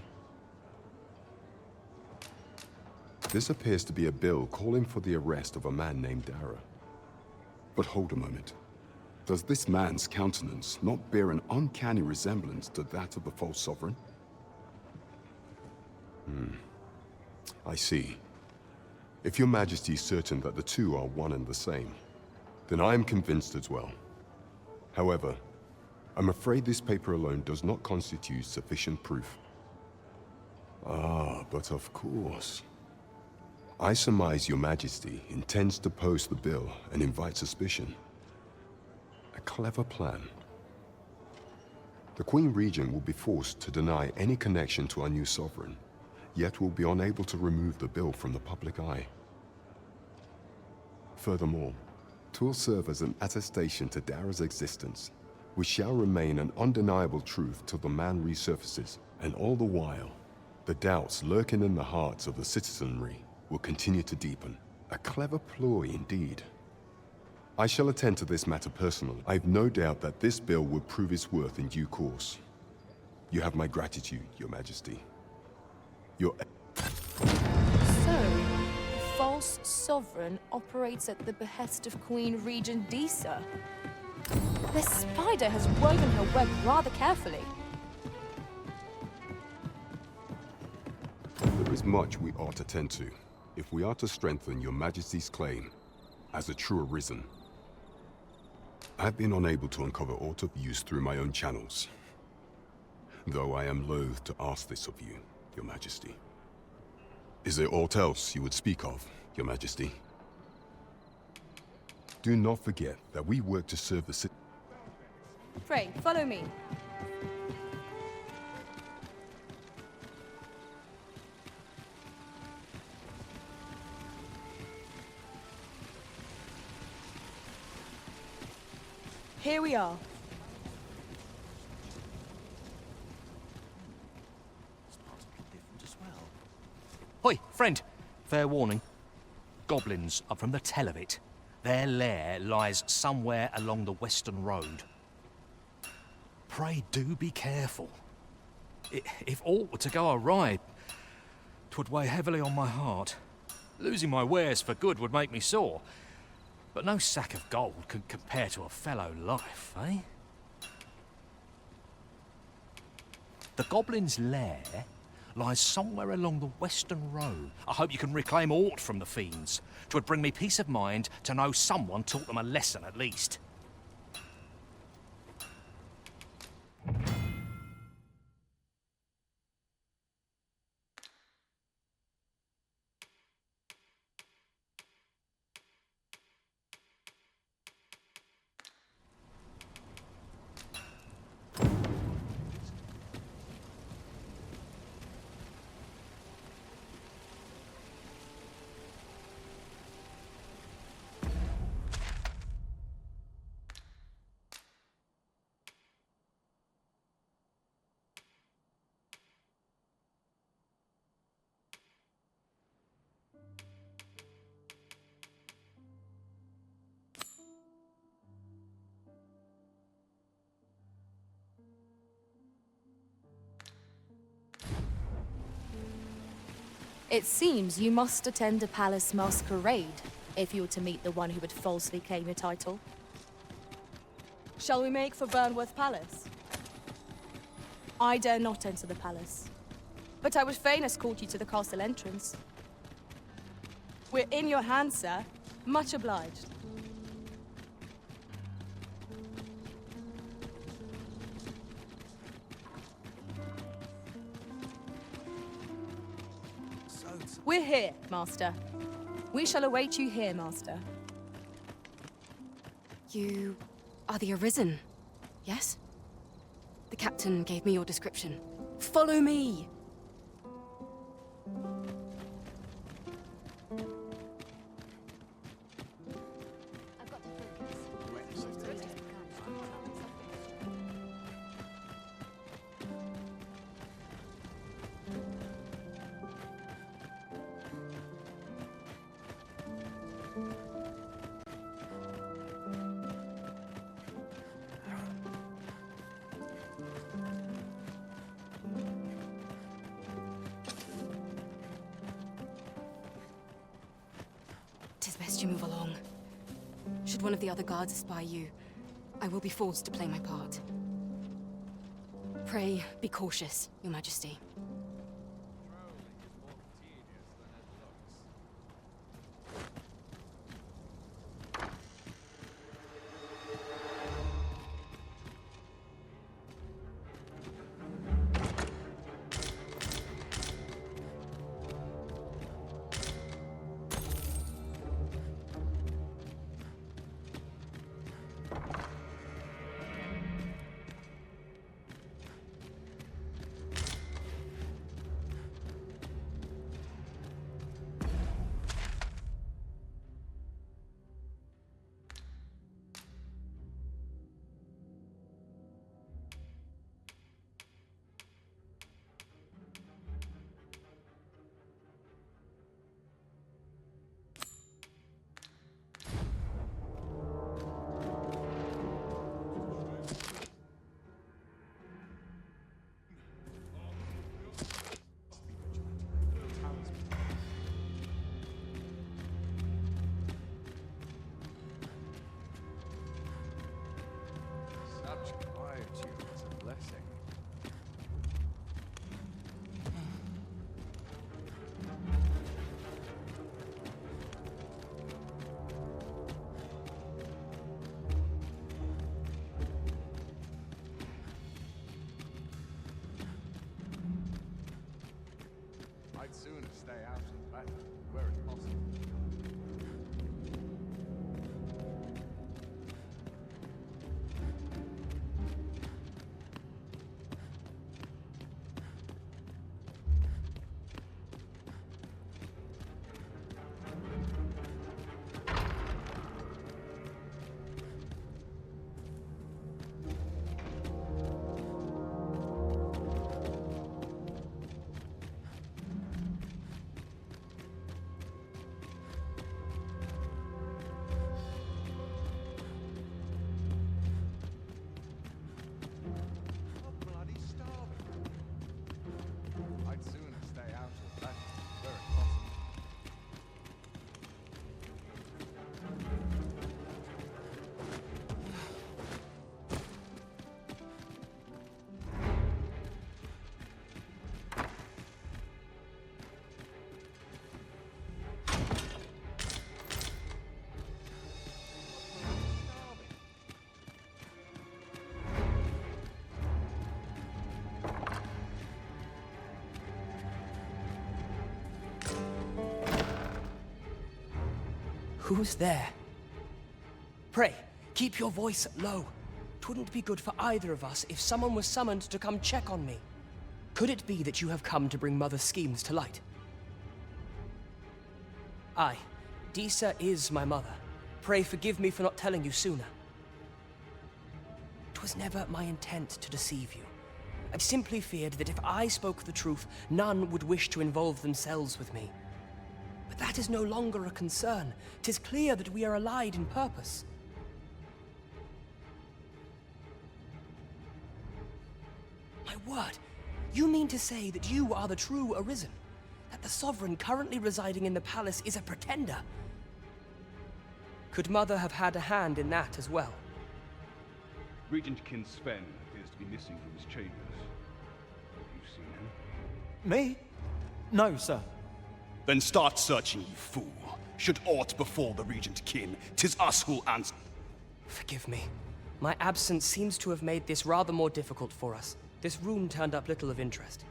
This appears to be a bill calling for the arrest of a man named Dara. But hold a moment. Does this man's countenance not bear an uncanny resemblance to that of the false sovereign? I see. If your Majesty is certain that the two are one and the same, then I am convinced as well. However, I'm afraid this paper alone does not constitute sufficient proof. Ah, but of course. I surmise your Majesty intends to post the bill and invite suspicion. A clever plan. The Queen Regent will be forced to deny any connection to our new sovereign, yet will be unable to remove the bill from the public eye. Furthermore, 'twill serve as an attestation to Dara's existence, which shall remain an undeniable truth till the man resurfaces, and all the while, the doubts lurking in the hearts of the citizenry will continue to deepen. A clever ploy indeed. I shall attend to this matter personally. I have no doubt that this bill will prove its worth in due course. You have my gratitude, Your Majesty. Your... So, the false sovereign operates at the behest of Queen Regent Disa. The spider has woven her web rather carefully. There is much we ought to tend to, if we are to strengthen Your Majesty's claim as a true arisen. I have been unable to uncover aught of use through my own channels, though I am loath to ask this of you, Your Majesty. Is there aught else you would speak of, Your Majesty? Do not forget that we work to serve the city. Pray, follow me. Here we are. Hoi, friend. Fair warning. Goblins are from the tell of it. Their lair lies somewhere along the western road. Pray do be careful. If aught were to go awry, 'twould weigh heavily on my heart. Losing my wares for good would make me sore. But no sack of gold can compare to a fellow life, eh? The Goblin's lair lies somewhere along the western road. I hope you can reclaim aught from the fiends. 'Twould bring me peace of mind to know someone taught them a lesson at least. It seems you must attend a palace masquerade if you were to meet the one who would falsely claim your title. Shall we make for Burnworth Palace? I dare not enter the palace, but I would fain escort you to the castle entrance. We're in your hands, sir. Much obliged. We're here, Master. We shall await you here, Master. You are the Arisen, yes? The captain gave me your description. Follow me! Tis best you move along. Should one of the other guards espy you, I will be forced to play my part. Pray, be cautious, Your Majesty. Such quietude is a blessing. I'd sooner stay out of the battle where it's possible. I'd sooner stay out of battle where it's possible. Who's there? Pray, keep your voice low. 'Twouldn't be good for either of us if someone was summoned to come check on me. Could it be that you have come to bring Mother's schemes to light? Aye, Disa is my mother. Pray forgive me for not telling you sooner. It was never my intent to deceive you. I simply feared that if I spoke the truth, none would wish to involve themselves with me. But that is no longer a concern. 'Tis clear that we are allied in purpose. My word, you mean to say that you are the true Arisen? That the Sovereign currently residing in the palace is a pretender? Could Mother have had a hand in that as well? Regent Kin Sven appears to be missing from his chambers. Have you seen him? Me? No, sir. Then start searching, you fool. Should aught befall the Regent Kin, 'tis us who'll answer. Forgive me. My absence seems to have made this rather more difficult for us. This room turned up little of interest,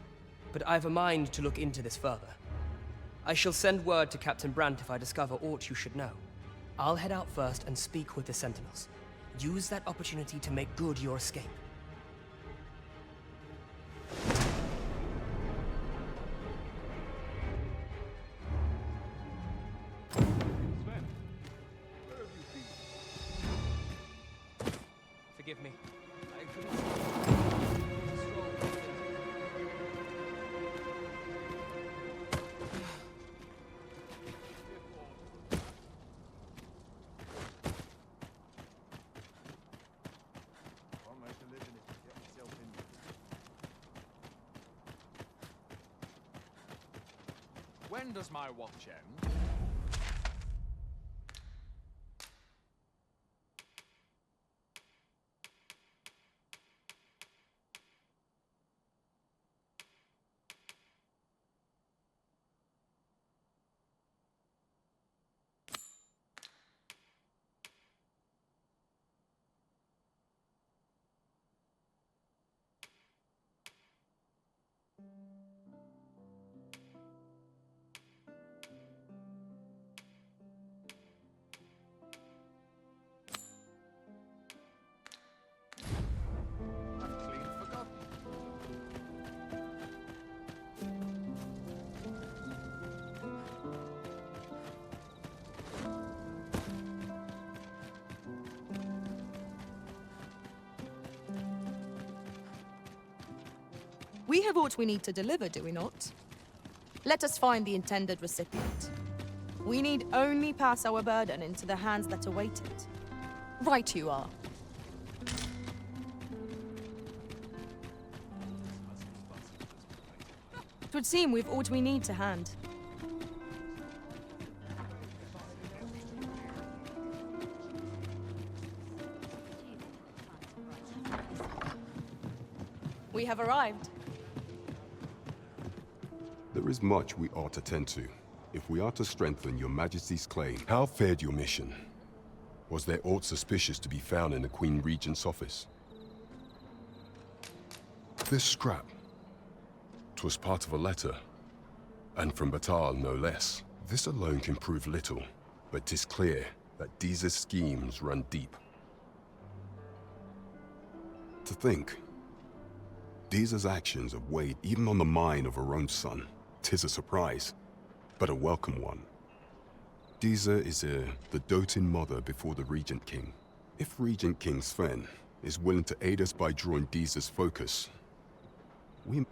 but I've a mind to look into this further. I shall send word to Captain Brandt if I discover aught you should know. I'll head out first and speak with the Sentinels. Use that opportunity to make good your escape. Sven, where have you been? Forgive me. I couldn't When does my watch end? We have what we need to deliver, do we not? Let us find the intended recipient. We need only pass our burden into the hands that await it. Right you are. It would seem we've all we need to hand. We have arrived. There is much we ought to tend to, if we are to strengthen your Majesty's claim. How fared your mission? Was there aught suspicious to be found in the Queen Regent's office? This scrap. 'Twas part of a letter, and from Batal no less. This alone can prove little, but 'tis clear that Deeza's schemes run deep. To think, Deeza's actions have weighed even on the mind of her own son. 'Tis a surprise, but a welcome one. Deeza is the doting mother before the Regent King. If Regent King Sven is willing to aid us by drawing Deeza's focus,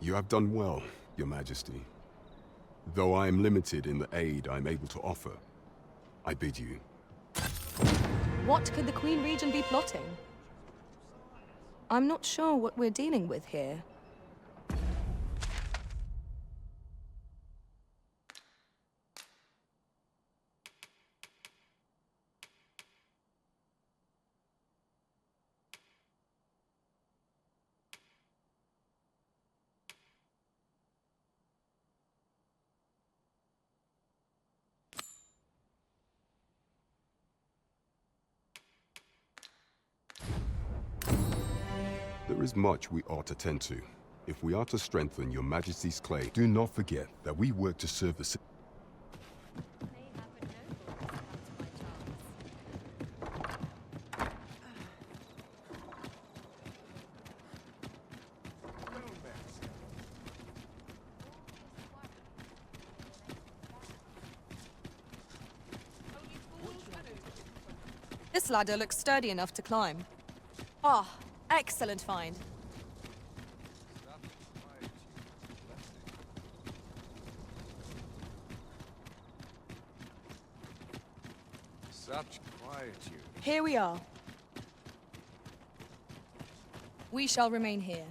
you have done well, Your Majesty. Though I am limited in the aid I am able to offer, I bid you. What could the Queen Regent be plotting? I'm not sure what we're dealing with here. There is much we ought to tend to. If we are to strengthen your Majesty's claim, do not forget that we work to serve the city. This ladder looks sturdy enough to climb. Ah, excellent find. Such quietude. Here we are. We shall remain here.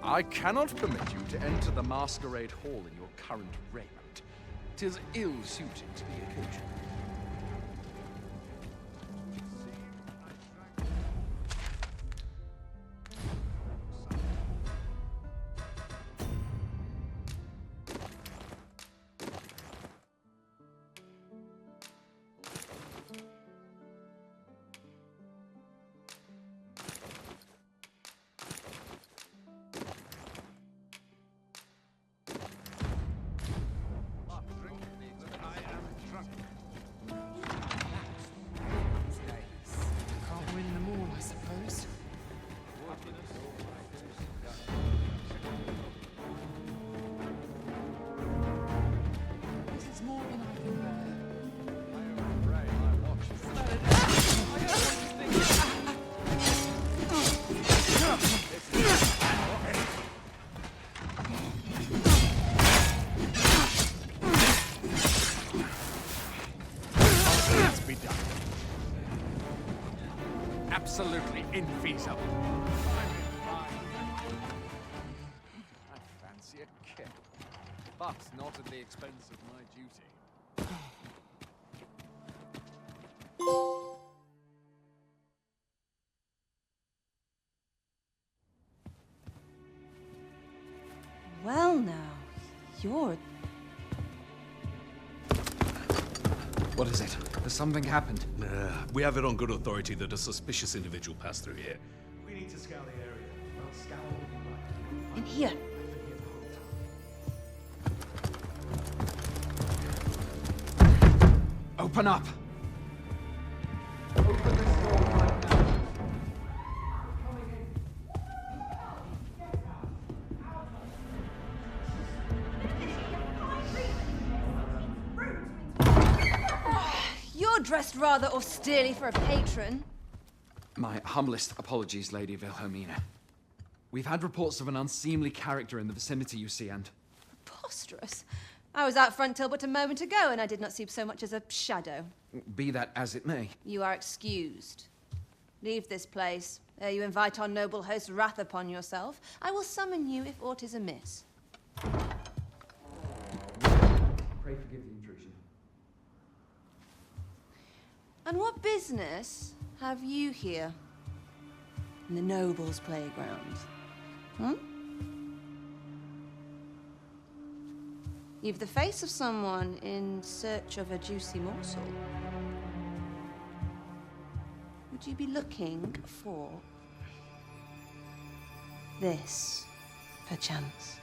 I cannot permit you to enter the masquerade hall in your current raiment. 'Tis ill-suited to the occasion. Can't win them all, I suppose. This is more than I can bear. Let's be done. Absolutely infeasible. I fancy a kick, but not at the expense of my duty. Well now, you're... What is it? Has something happened? We have it on good authority that a suspicious individual passed through here. We need to scour the area. Well, scour all In here. Open up! You're dressed rather austerely for a patron. My humblest apologies, Lady Wilhelmina. We've had reports of an unseemly character in the vicinity, you see, and... Preposterous. I was out front till but a moment ago, and I did not see so much as a shadow. Be that as it may. You are excused. Leave this place. Ere you invite our noble host's wrath upon yourself, I will summon you if aught is amiss. Pray forgive the intrusion. And what business have you here? In the nobles' playground? Hmm? You've the face of someone in search of a juicy morsel. Would you be looking for this, perchance?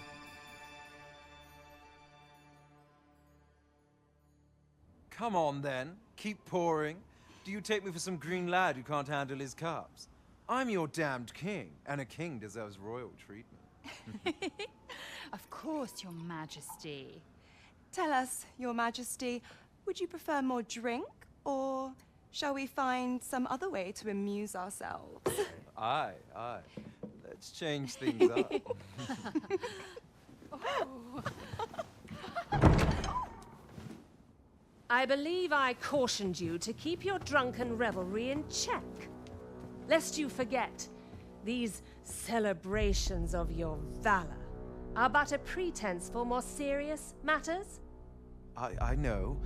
Come on, then. Keep pouring. Do you take me for some green lad who can't handle his cups? I'm your damned king, and a king deserves royal treatment. Of course, Your Majesty. Tell us, Your Majesty, would you prefer more drink, or shall we find some other way to amuse ourselves? Aye. Let's change things up. I believe I cautioned you to keep your drunken revelry in check. Lest you forget, these celebrations of your valor are but a pretense for more serious matters. I know.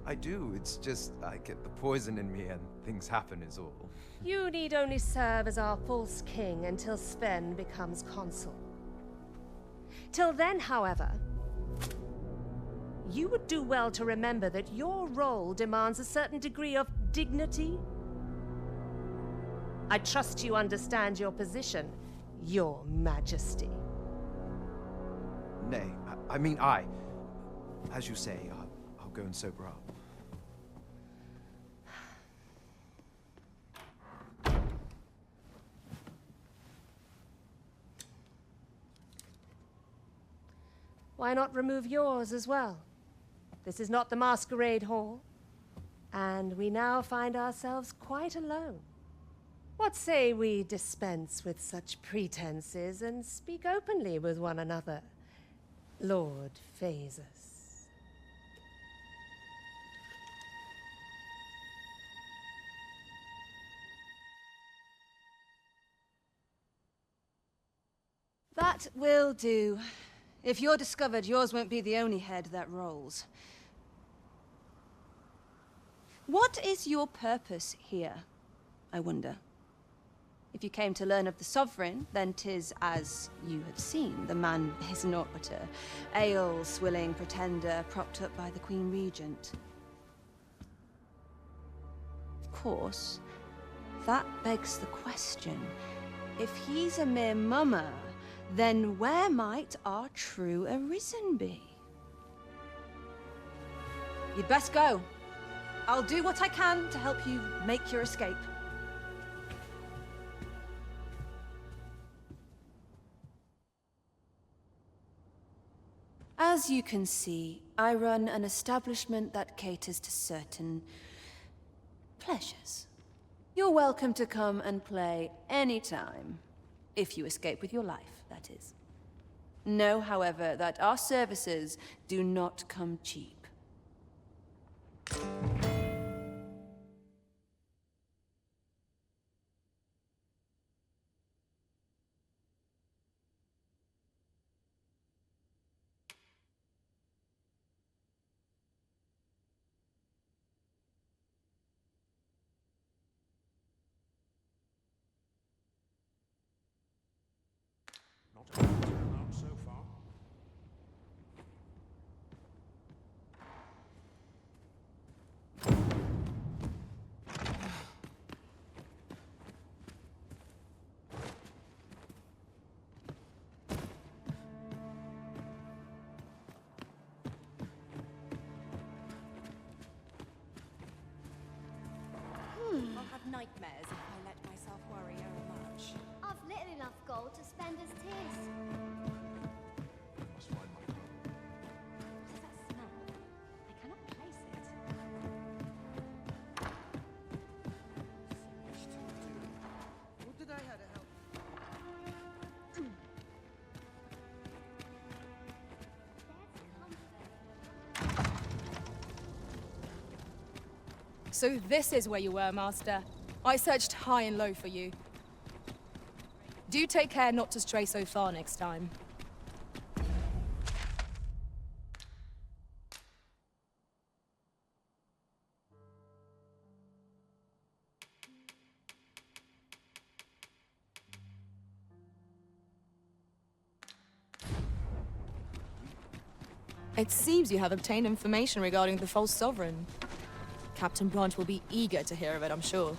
I do. It's just I get the poison in me and things happen is all. You need only serve as our false king until Sven becomes consul. Till then, however, you would do well to remember that your role demands a certain degree of dignity. I trust you understand your position, Your Majesty. Nay, as you say, I'll go and sober up. Why not remove yours as well? This is not the masquerade hall, and we now find ourselves quite alone. What say we dispense with such pretenses and speak openly with one another, Lord Phasus? That will do. If you're discovered, yours won't be the only head that rolls. What is your purpose here, I wonder? If you came to learn of the Sovereign, then 'tis as you have seen. The man is naught but a ale-swilling pretender propped up by the Queen Regent. Of course, that begs the question. If he's a mere mummer, then where might our true Arisen be? You'd best go. I'll do what I can to help you make your escape. As you can see, I run an establishment that caters to certain pleasures. You're welcome to come and play anytime, if you escape with your life, that is. Know, however, that our services do not come cheap. Not a bad turnout so far. I'll have nightmares if I let myself worry overmuch. I've little enough gold to spend as tis. Must find my club. What does that smell? I cannot place it. What did I have to help? So this is where you were, Master. I searched high and low for you. Do take care not to stray so far next time. It seems you have obtained information regarding the false sovereign. Captain Branch will be eager to hear of it, I'm sure.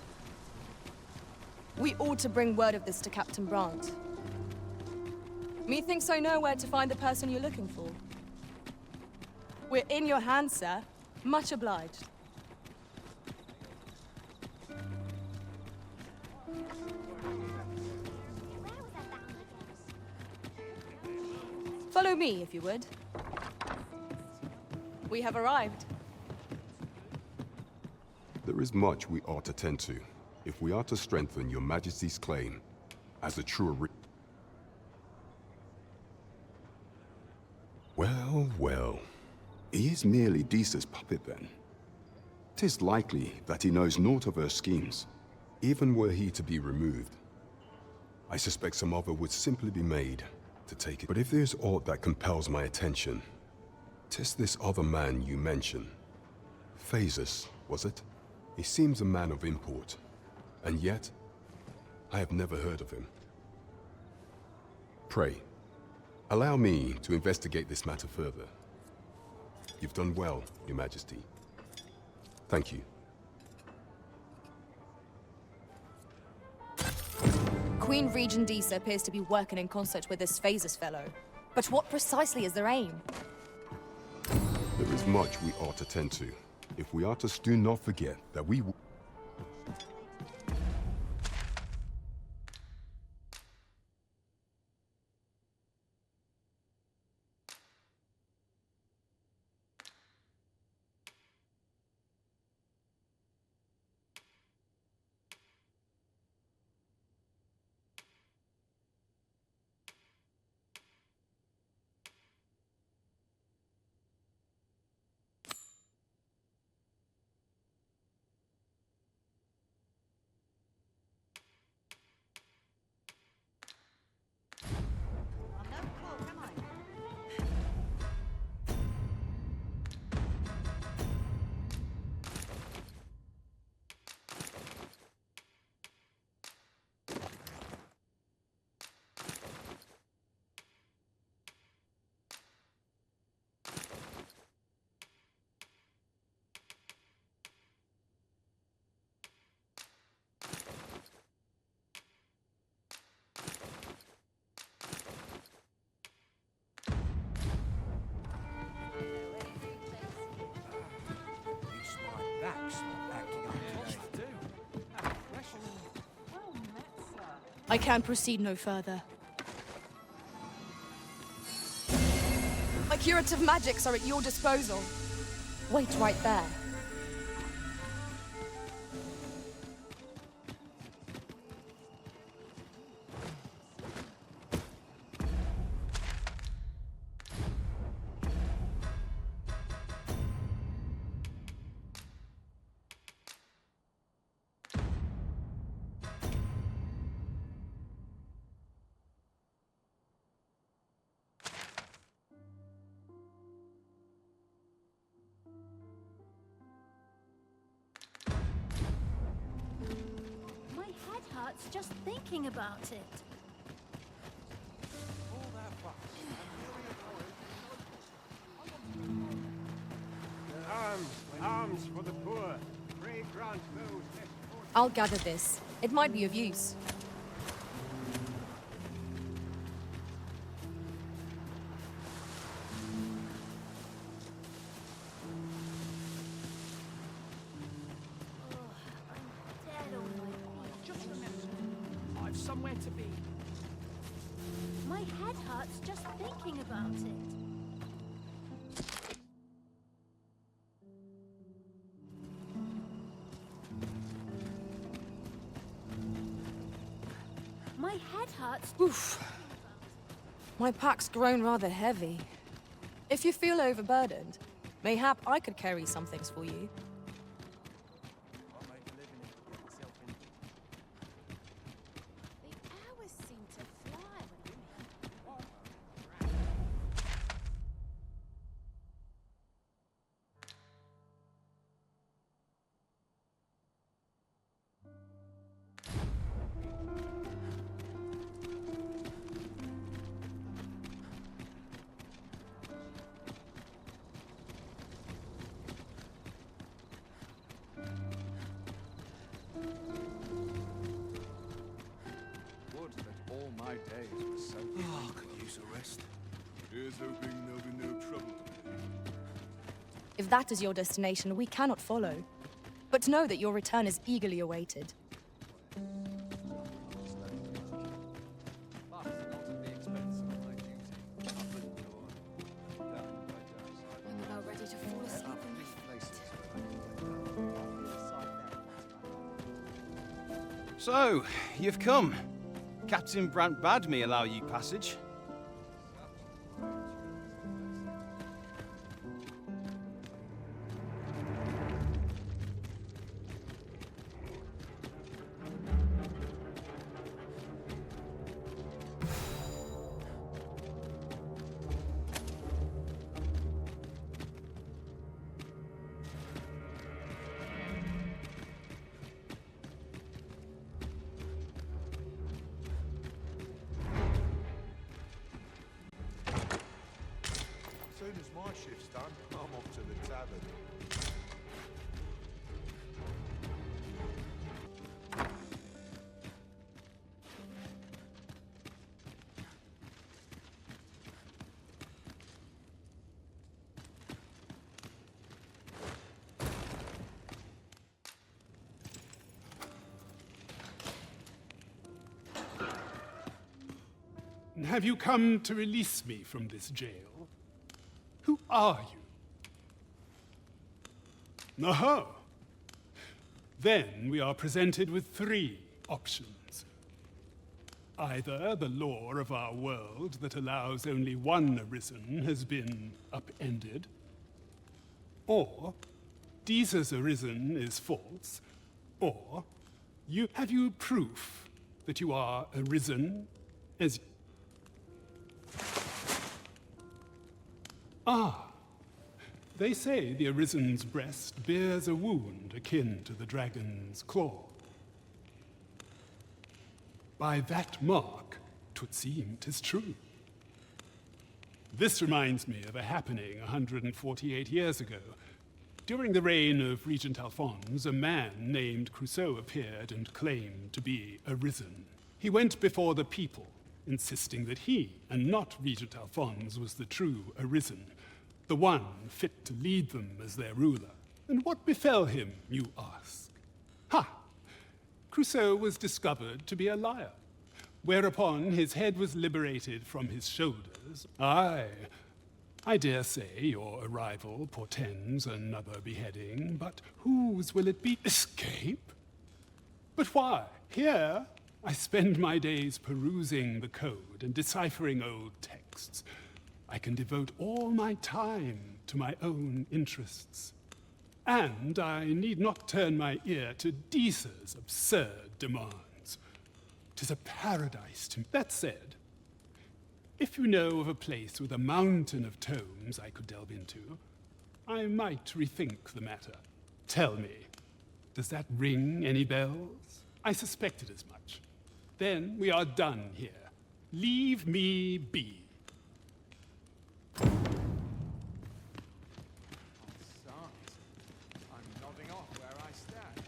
We ought to bring word of this to Captain Brandt. Methinks I know where to find the person you're looking for. We're in your hands, sir. Much obliged. Follow me, if you would. We have arrived. There is much we ought to tend to, if we are to strengthen your Majesty's claim as a true Well, well. He is merely Disa's puppet then. 'Tis likely that he knows naught of her schemes, even were he to be removed. I suspect some offer would simply be made to take it. But if there's aught that compels my attention, 'tis this other man you mention. Phases, was it? He seems a man of import, and yet I have never heard of him. Pray, allow me to investigate this matter further. You've done well, Your Majesty. Thank you. Queen Regent Disa appears to be working in concert with this Phases fellow. But what precisely is their aim? There is much we ought to tend to. If we are to do not forget that we I can proceed no further. My curative magics are at your disposal. Wait right there. Hurts just thinking about it. Arms for the poor. Pray grant those. I'll gather this. It might be of use. Somewhere to be. My head hurts just thinking about it. My head hurts. Oof. My pack's grown rather heavy. If you feel overburdened, mayhap I could carry some things for you. hoping there'll be no trouble today. If that is your destination, we cannot follow. But know that your return is eagerly awaited. I'm about ready to fall asleep in my So, you've come. Captain Brant bade me allow you passage. As soon as my shift's done, I'm off to the tavern. Have you come to release me from this jail? Who are you? Oh. Then we are presented with three options. Either the law of our world that allows only one arisen has been upended, or Deeza's arisen is false, or have you proof that you are arisen as... Ah, they say the Arisen's breast bears a wound akin to the dragon's claw. By that mark, 'twould seem 'tis true. This reminds me of a happening 148 years ago. During the reign of Regent Alphonse, a man named Crusoe appeared and claimed to be arisen. He went before the people, insisting that he, and not Regent Alphonse, was the true arisen, the one fit to lead them as their ruler. And what befell him, you ask? Ha! Crusoe was discovered to be a liar, whereupon his head was liberated from his shoulders. Aye, I dare say your arrival portends another beheading, but whose will it be? Escape? But why? Here I spend my days perusing the code and deciphering old texts. I can devote all my time to my own interests. And I need not turn my ear to Deeza's absurd demands. 'Tis a paradise to me. That said, if you know of a place with a mountain of tomes I could delve into, I might rethink the matter. Tell me, does that ring any bells? I suspected as much. Then we are done here. Leave me be. I'm nodding off where I stand.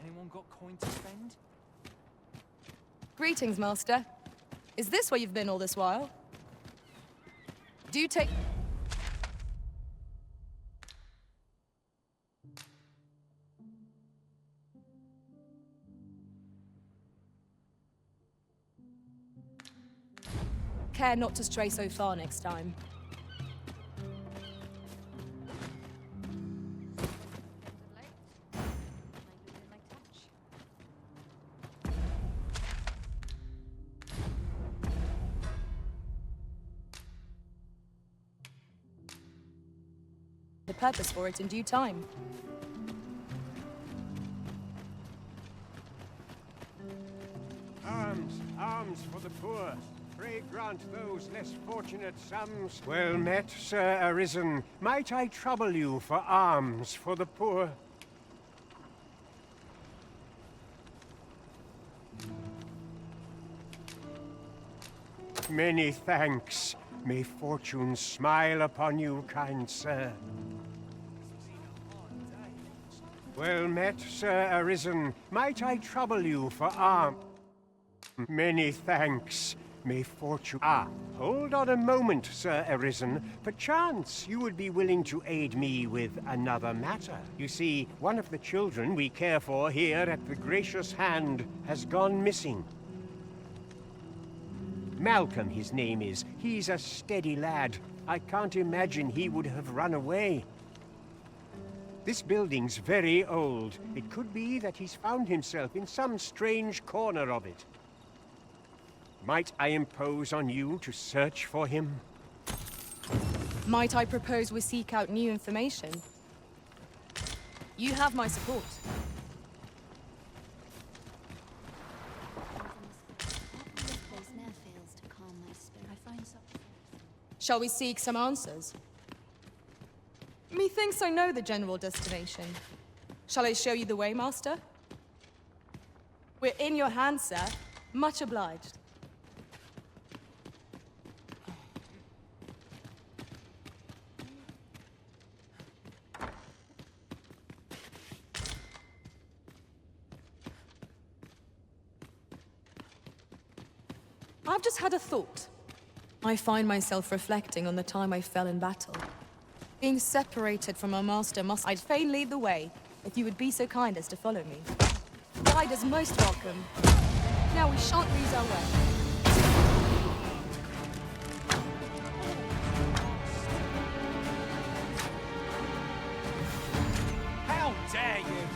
Anyone got coin to spend? Greetings, Master. Is this where you've been all this while? Do you take... Care not to stray so far next time. The purpose for it in due time. Arms, arms for the poor. Pray grant those less fortunate sums. Well met, Sir Arisen. Might I trouble you for alms for the poor? Many thanks. May fortune smile upon you, kind sir. Well met, Sir Arisen. Might I trouble you for Many thanks. May fortune... hold on a moment, Sir Arisen. Perchance you would be willing to aid me with another matter. You see, one of the children we care for here at the Gracious Hand has gone missing. Malcolm, his name is. He's a steady lad. I can't imagine he would have run away. This building's very old. It could be that he's found himself in some strange corner of it. Might I impose on you to search for him? Might I propose we seek out new information? You have my support. Shall we seek some answers? Methinks I know the general destination. Shall I show you the way, Master? We're in your hands, sir. Much obliged. I've just had a thought. I find myself reflecting on the time I fell in battle. Being separated from our master I'd fain lead the way, if you would be so kind as to follow me. Guide is most welcome. Now we shan't lose our way. How dare you!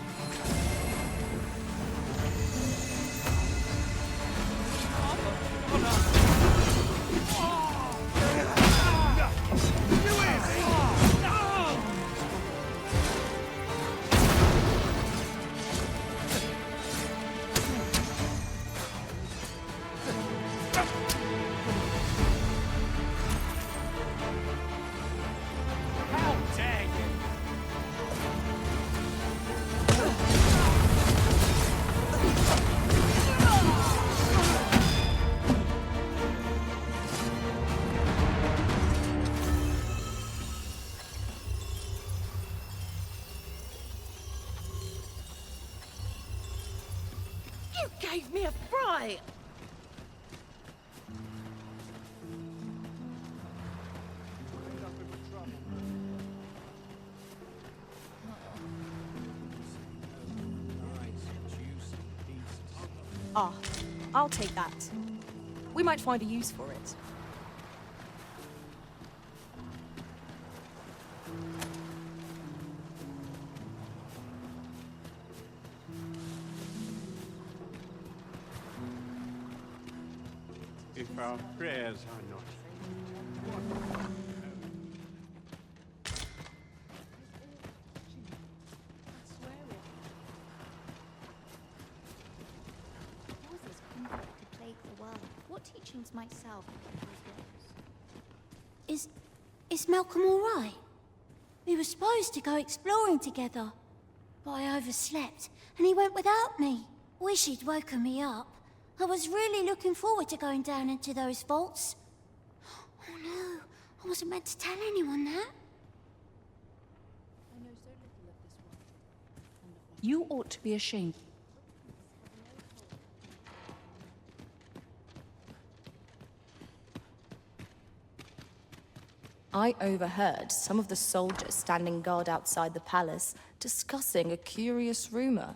Gave me a fright! Ah, I'll take that. We might find a use for it. If our prayers are not To plague the world. What teachings might salve Is Malcolm all right? We were supposed to go exploring together, but I overslept and he went without me. Wish he'd woken me up. I was really looking forward to going down into those vaults. Oh no, I wasn't meant to tell anyone that. You ought to be ashamed. I overheard some of the soldiers standing guard outside the palace discussing a curious rumor.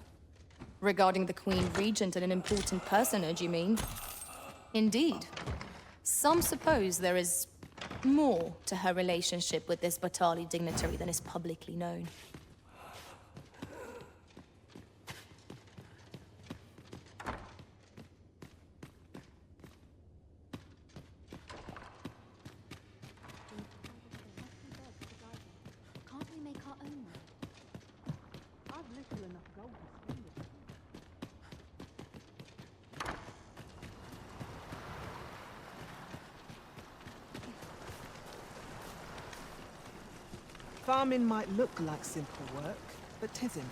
Regarding the Queen Regent and an important personage, you mean? Indeed. Some suppose there is more to her relationship with this Batali dignitary than is publicly known. Can't we make our own one? I've little enough gold to spend it. Farming might look like simple work, but 'tisn't.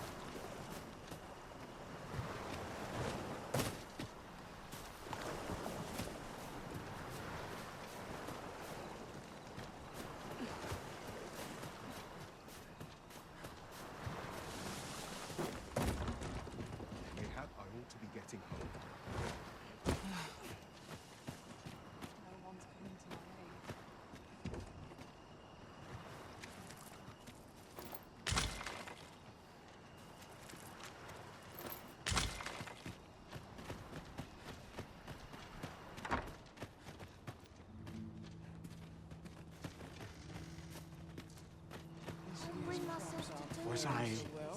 Was I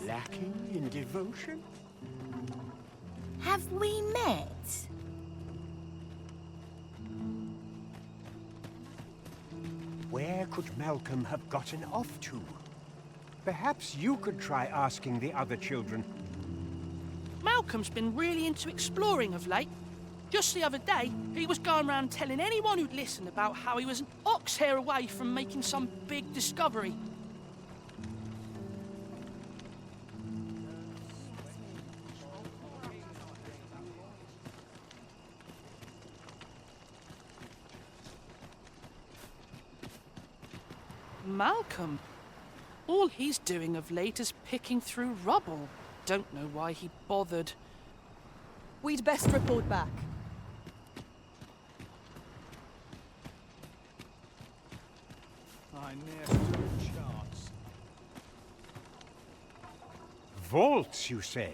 lacking in devotion? Have we met? Where could Malcolm have gotten off to? Perhaps you could try asking the other children. Malcolm's been really into exploring of late. Just the other day, he was going around telling anyone who'd listen about how he was an ox hair away from making some big discovery. Malcolm? All he's doing of late is picking through rubble. Don't know why he bothered. We'd best report back. I near stood a chance. Vaults, you say?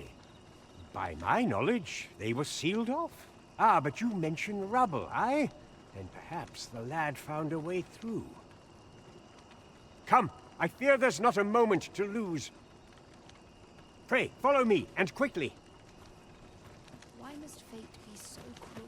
By my knowledge, they were sealed off. Ah, but you mentioned rubble, aye? Then perhaps the lad found a way through. Come, I fear there's not a moment to lose. Pray, follow me, and quickly. Why must fate be so cruel?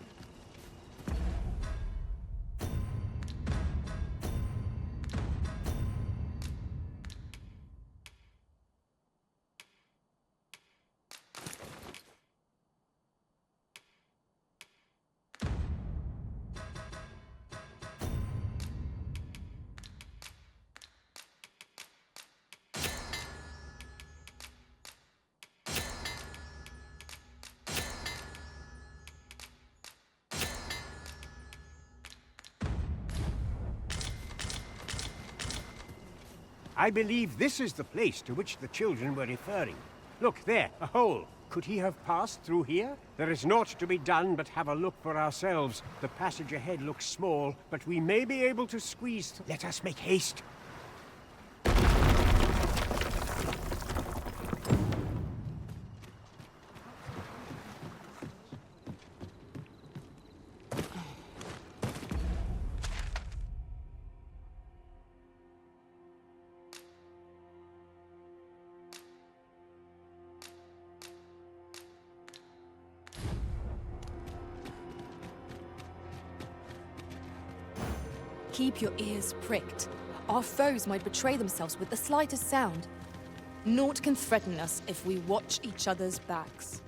I believe this is the place to which the children were referring. Look, there, a hole. Could he have passed through here? There is naught to be done but have a look for ourselves. The passage ahead looks small, but we may be able to squeeze through. Let us make haste. Keep your ears pricked. Our foes might betray themselves with the slightest sound. Naught can threaten us if we watch each other's backs.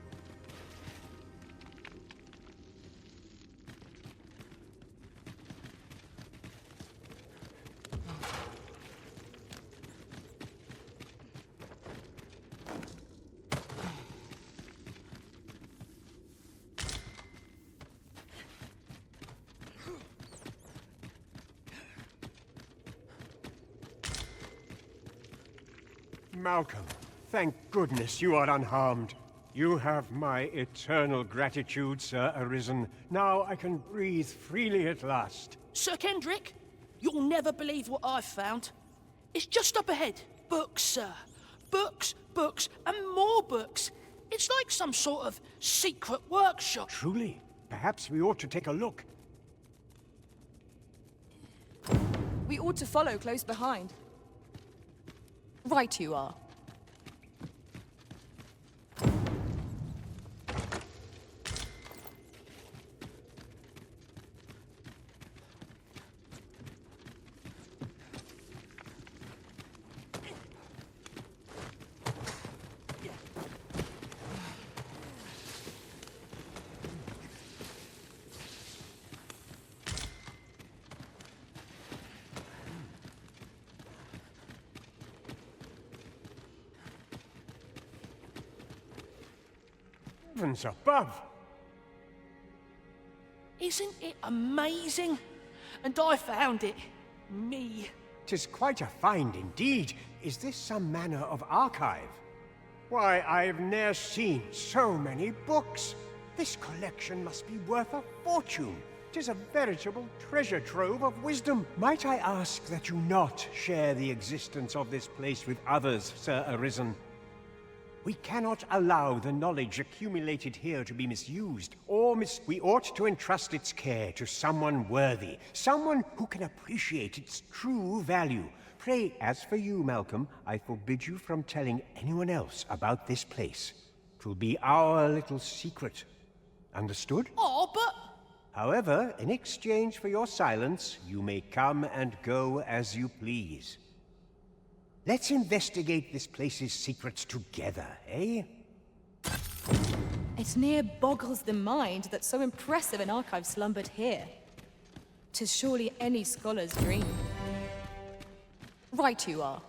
Malcolm, thank goodness you are unharmed. You have my eternal gratitude, Sir Arisen. Now I can breathe freely at last. Sir Kendrick, you'll never believe what I've found. It's just up ahead. Books, sir. Books, books, and more books. It's like some sort of secret workshop. Truly? Perhaps we ought to take a look. We ought to follow close behind. Right you are. Heavens above! Isn't it amazing? And I found it. Me. 'Tis quite a find indeed. Is this some manner of archive? Why, I've ne'er seen so many books. This collection must be worth a fortune. 'Tis a veritable treasure trove of wisdom. Might I ask that you not share the existence of this place with others, Sir Arisen? We cannot allow the knowledge accumulated here to be misused, or we ought to entrust its care to someone worthy, someone who can appreciate its true value. Pray, as for you, Malcolm, I forbid you from telling anyone else about this place. 'Twill be our little secret. Understood? Oh, but... However, in exchange for your silence, you may come and go as you please. Let's investigate this place's secrets together, eh? It near boggles the mind that so impressive an archive slumbered here. 'Tis surely any scholar's dream. Right you are.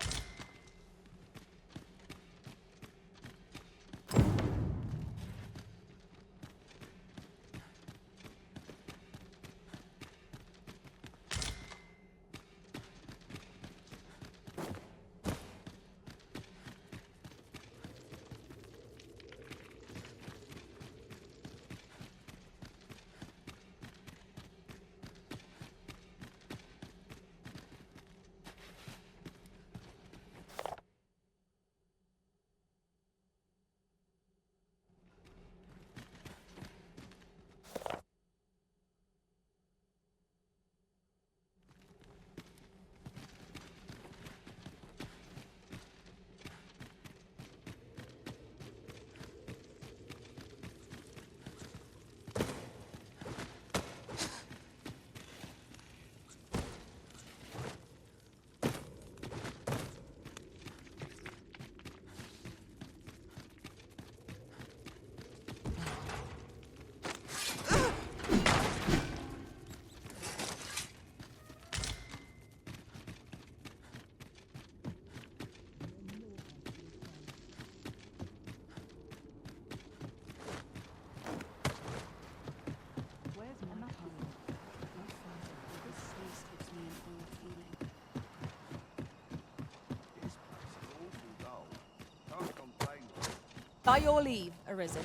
By your leave, Arisen.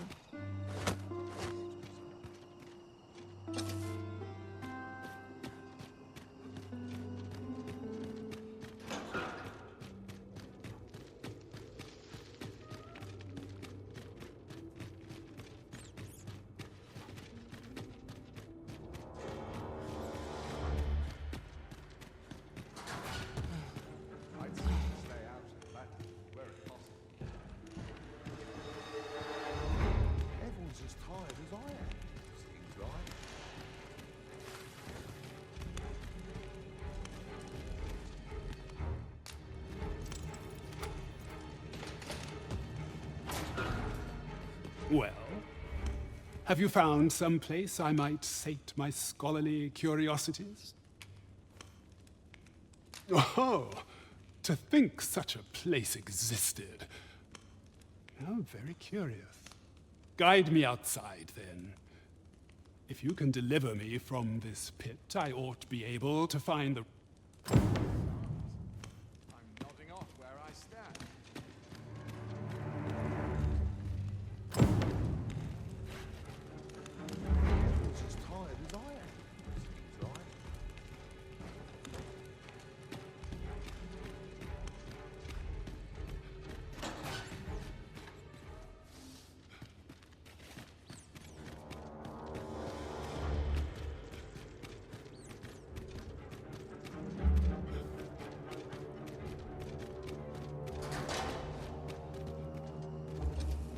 Well, have you found some place I might sate my scholarly curiosities? Oh, to think such a place existed. How very curious. Guide me outside, then. If you can deliver me from this pit, I ought to be able to find the... I'm nodding off where I stand. Everyone's as tired as I am. Seems like.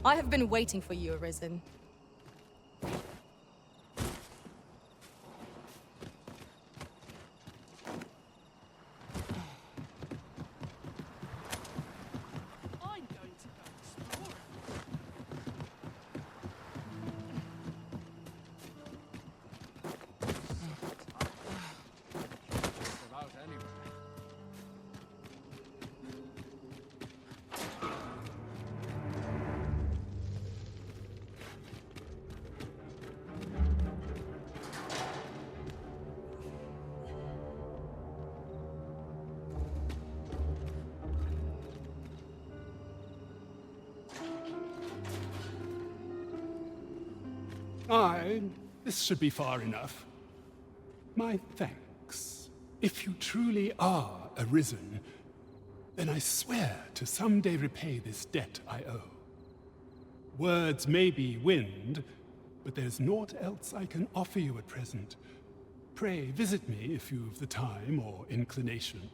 I have been waiting for you, Arisen. I'm going to go exploring. About anywhere. This should be far enough. My thanks. If you truly are Arisen, then I swear to someday repay this debt I owe. Words may be wind, but there's naught else I can offer you at present. Pray visit me if you've the time or inclination.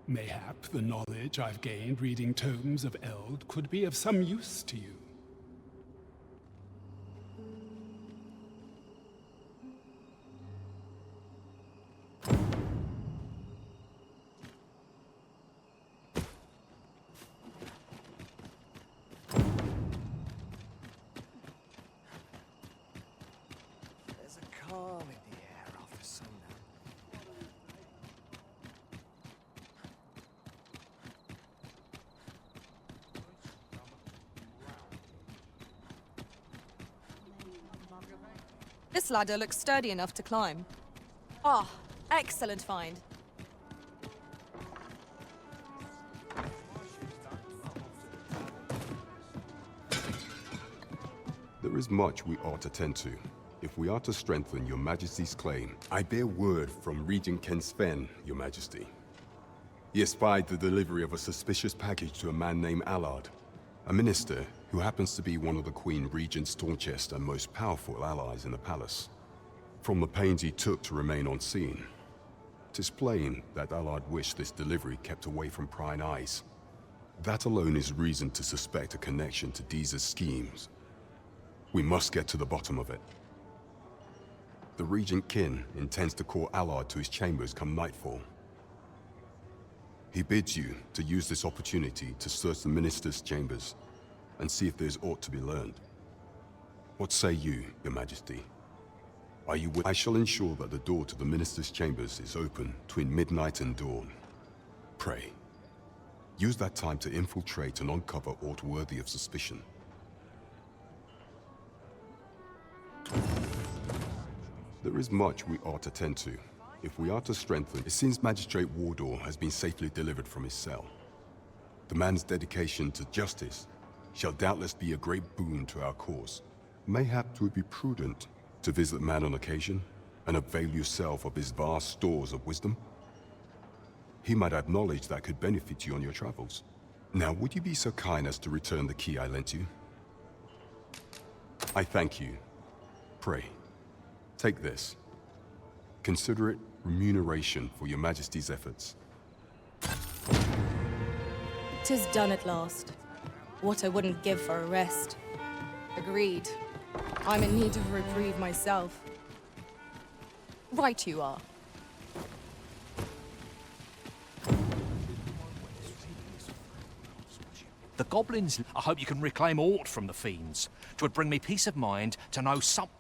Mayhap the knowledge I've gained reading tomes of Eld could be of some use to you. There's a calm in the air after sundown. This ladder looks sturdy enough to climb. Ah, excellent find. There is much we ought to tend to. If we are to strengthen your majesty's claim, I bear word from Regent Ken Sven, your majesty. He espied the delivery of a suspicious package to a man named Allard, a minister who happens to be one of the Queen Regent's staunchest and most powerful allies in the palace. From the pains he took to remain on scene, 'tis plain that Allard wished this delivery kept away from prying eyes. That alone is reason to suspect a connection to Deeza's schemes. We must get to the bottom of it. The Regent Kin intends to call Allard to his chambers come nightfall. He bids you to use this opportunity to search the minister's chambers and see if there's aught to be learned. What say you, your majesty? Are you I shall ensure that the door to the minister's chambers is open between midnight and dawn. Pray, use that time to infiltrate and uncover aught worthy of suspicion. There is much we ought to tend to. If we are to strengthen, it seems Magistrate Wardor has been safely delivered from his cell. The man's dedication to justice shall doubtless be a great boon to our cause. Mayhap 'twould be prudent to visit the man on occasion and avail yourself of his vast stores of wisdom. He might have knowledge that could benefit you on your travels. Now, would you be so kind as to return the key I lent you? I thank you. Pray, take this. Consider it remuneration for your majesty's efforts. 'Tis done at last. What I wouldn't give for a rest. Agreed. I'm in need of a reprieve myself. Right you are. The goblins, I hope you can reclaim aught from the fiends. 'Twould bring me peace of mind to know some...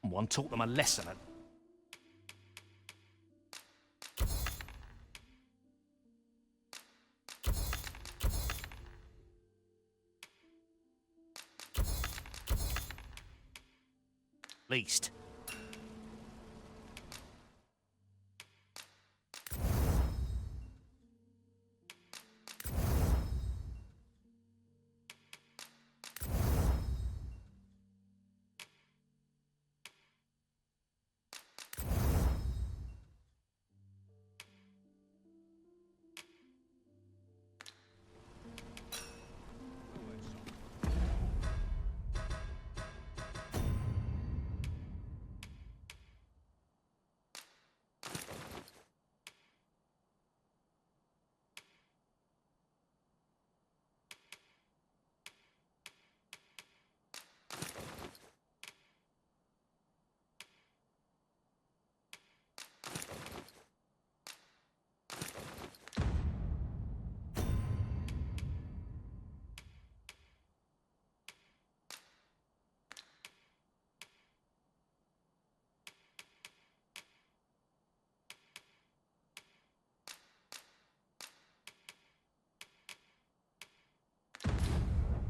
One taught them a lesson. Least.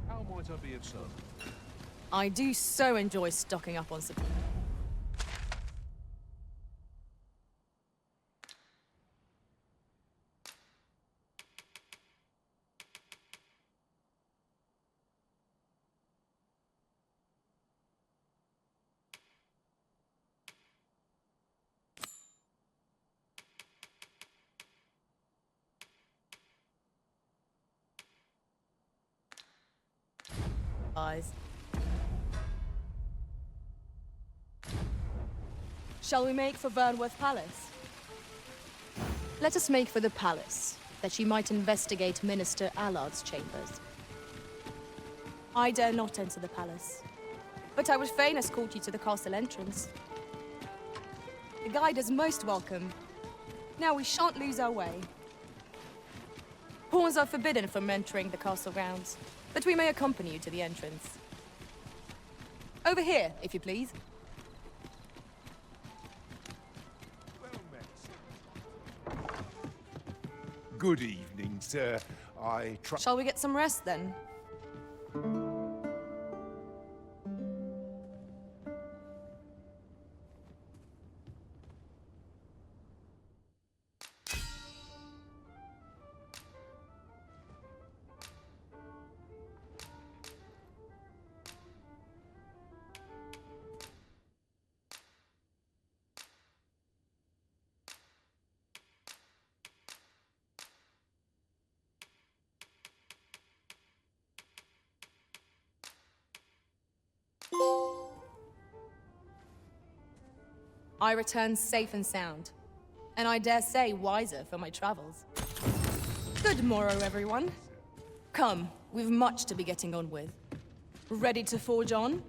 How might I be of service? I do so enjoy stocking up on support. supplies. Shall we make for Vernworth Palace? Let us make for the palace, that ye might investigate Minister Allard's chambers. I dare not enter the palace, but I would fain escort you to the castle entrance. The guide is most welcome. Now we shan't lose our way. Pawns are forbidden from entering the castle grounds, but we may accompany you to the entrance. Over here, if you please. Good evening, sir. Shall we get some rest, then? I return safe and sound, and I dare say wiser for my travels. Good morrow, everyone. Come, we've much to be getting on with. Ready to forge on?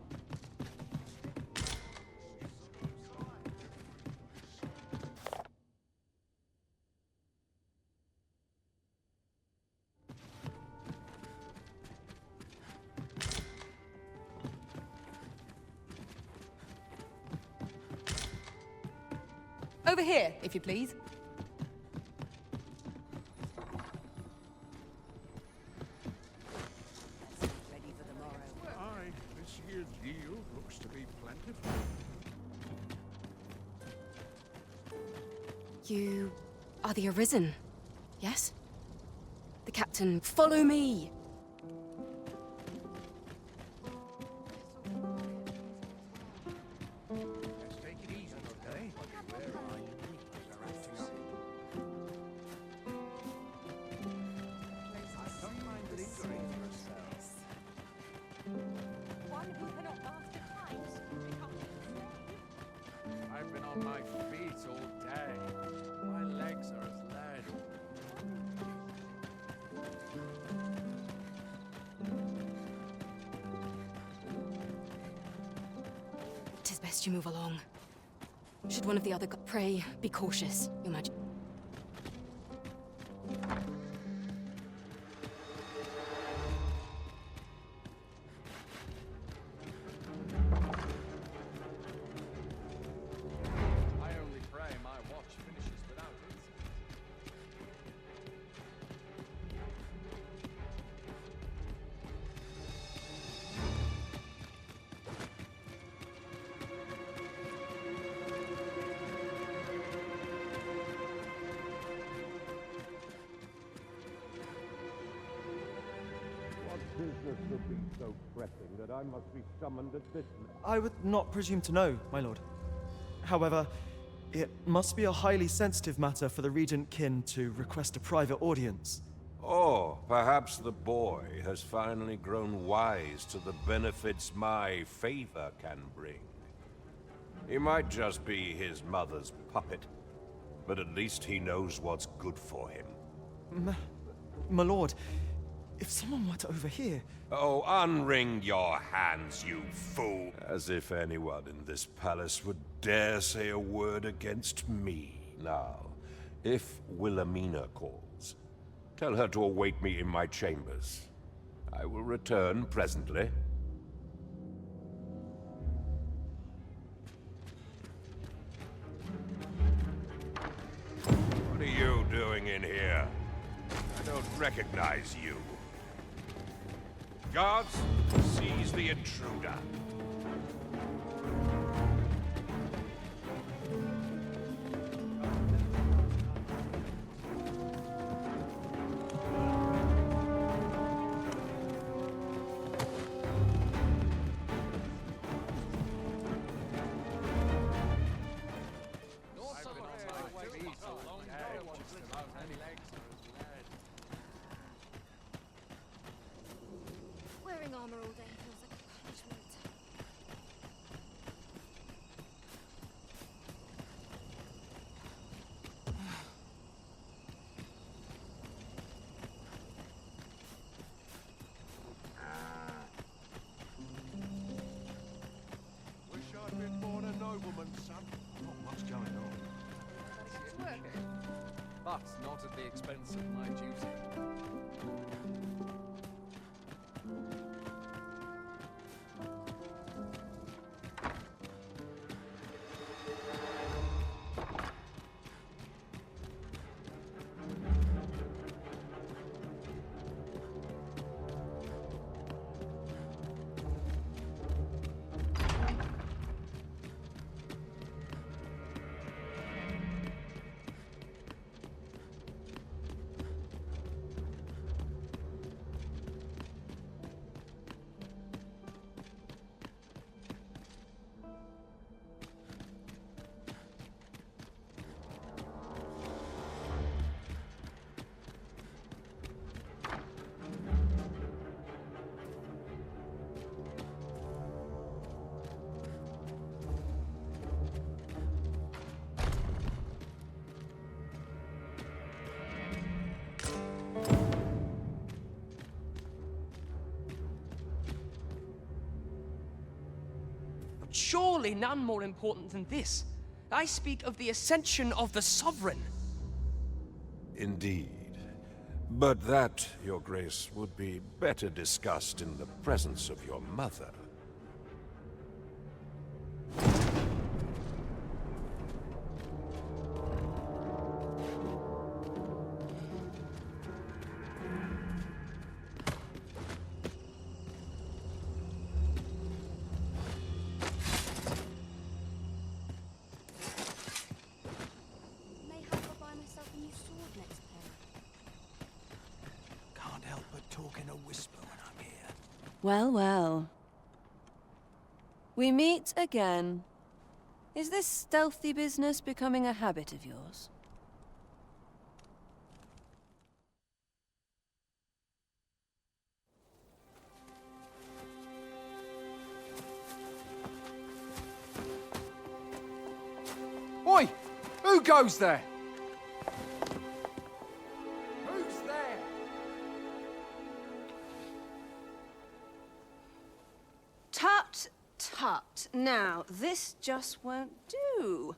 Over here, if you please. Ready for the morrow. Aye, this year's yield looks to be plentiful. You are the Arisen, yes? The captain, follow me! Let's take it easy, okay? Where are you? Are acting up. I don't mind lingering for ourselves. One who cannot master times becomes I've been on my feet all day. My legs are as lead. Tis best you move along. Should one of the other pray, be cautious, Your Majesty. I only pray my watch finishes without it. What business could be so pressing that I must be summoned at this? I would not presume to know, my lord. However, it must be a highly sensitive matter for the Regent Kin to request a private audience. Oh, perhaps the boy has finally grown wise to the benefits my favor can bring. He might just be his mother's puppet, but at least he knows what's good for him. My lord, if someone were to overhear... Oh, unwring your hands, you fool! As if anyone in this palace would dare say a word against me. Now, if Wilhelmina calls, tell her to await me in my chambers. I will return presently. What are you doing in here? I don't recognize you. Guards, seize the intruder. Wearing armor all day feels like but not at the expense of my duty. Surely none more important than this. I speak of the ascension of the Sovereign. Indeed. But that, Your Grace, would be better discussed in the presence of your mother. Can't help but talk in a whisper when I'm here. Well, well. We meet again. Is this stealthy business becoming a habit of yours? Oi! Who goes there? Who's there? Tut, tut. Now, this just won't do.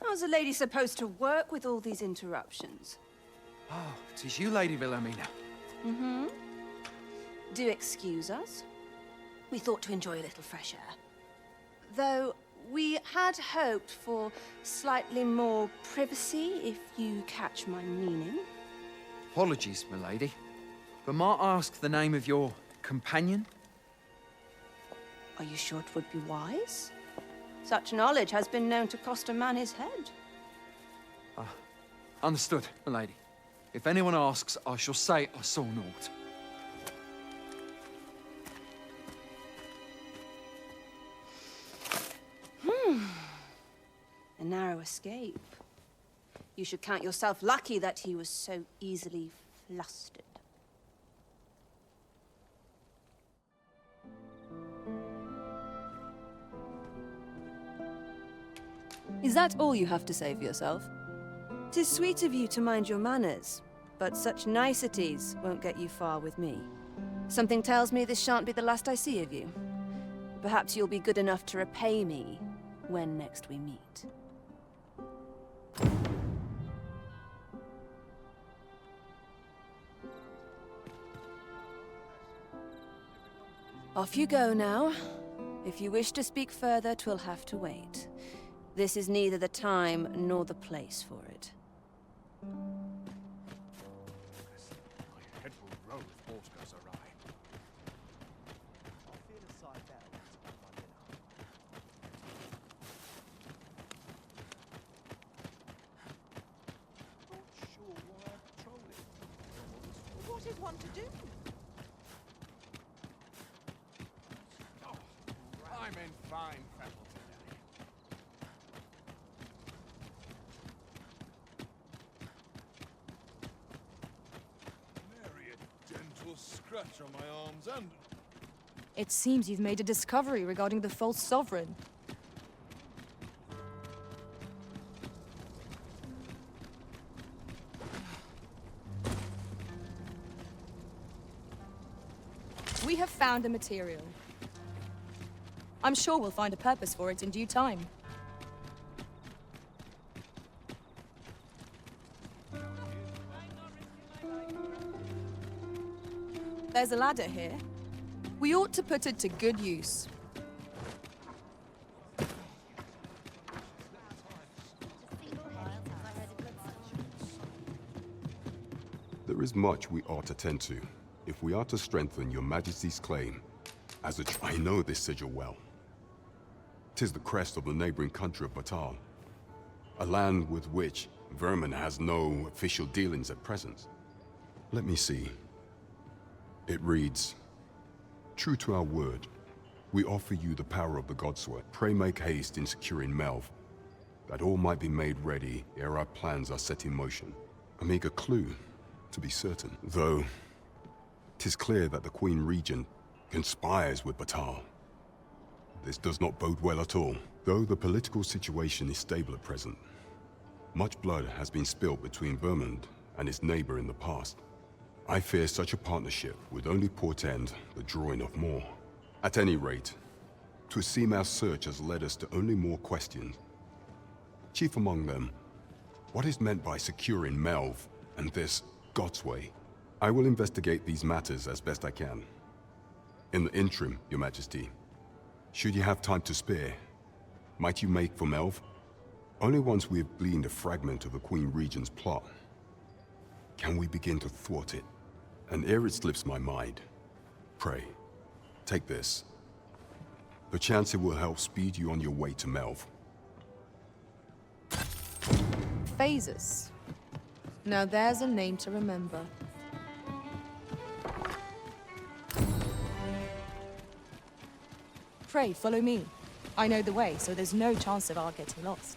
How's a lady supposed to work with all these interruptions? Oh, 'tis you, Lady Wilhelmina. Mm-hmm. Do excuse us. We thought to enjoy a little fresh air. Though we had hoped for slightly more privacy, if you catch my meaning. Apologies, my lady. But might I ask the name of your companion? Are you sure it would be wise? Such knowledge has been known to cost a man his head. Understood, my lady. If anyone asks, I shall say I saw naught. A narrow escape. You should count yourself lucky that he was so easily flustered. Is that all you have to say for yourself? 'Tis sweet of you to mind your manners, but such niceties won't get you far with me. Something tells me this shan't be the last I see of you. Perhaps you'll be good enough to repay me when next we meet. Off you go now. If you wish to speak further, 'twill have to wait. This is neither the time nor the place for it. My head will roll if aught goes awry. I'll feel a side better once I've had my dinner. Not sure why I patrol it. What is one to do? I'm in fine fettle today. Nary a gentle scratch on my arms and... It seems you've made a discovery regarding the false sovereign. We have found a material. I'm sure we'll find a purpose for it in due time. There's a ladder here. We ought to put it to good use. There is much we ought to tend to, if we are to strengthen your majesty's claim. I know this sigil well. 'Tis the crest of the neighboring country of Batal, a land with which Vermin has no official dealings at present. Let me see. It reads, "True to our word, we offer you the power of the Godsword. Pray make haste in securing Melv, that all might be made ready ere our plans are set in motion." A meager clue, to be certain, though 'tis clear that the Queen Regent conspires with Batal. This does not bode well at all. Though the political situation is stable at present, much blood has been spilled between Vermund and its neighbor in the past. I fear such a partnership would only portend the drawing of more. At any rate, 'twould seem our search has led us to only more questions. Chief among them, what is meant by securing Melv and this Godsway? I will investigate these matters as best I can. In the interim, Your Majesty, should you have time to spare, might you make for Melv? Only once we have gleaned a fragment of the Queen Regent's plot can we begin to thwart it. And ere it slips my mind, pray, take this. Perchance it will help speed you on your way to Melv. Phases. Now there's a name to remember. Pray, follow me. I know the way, so there's no chance of our getting lost.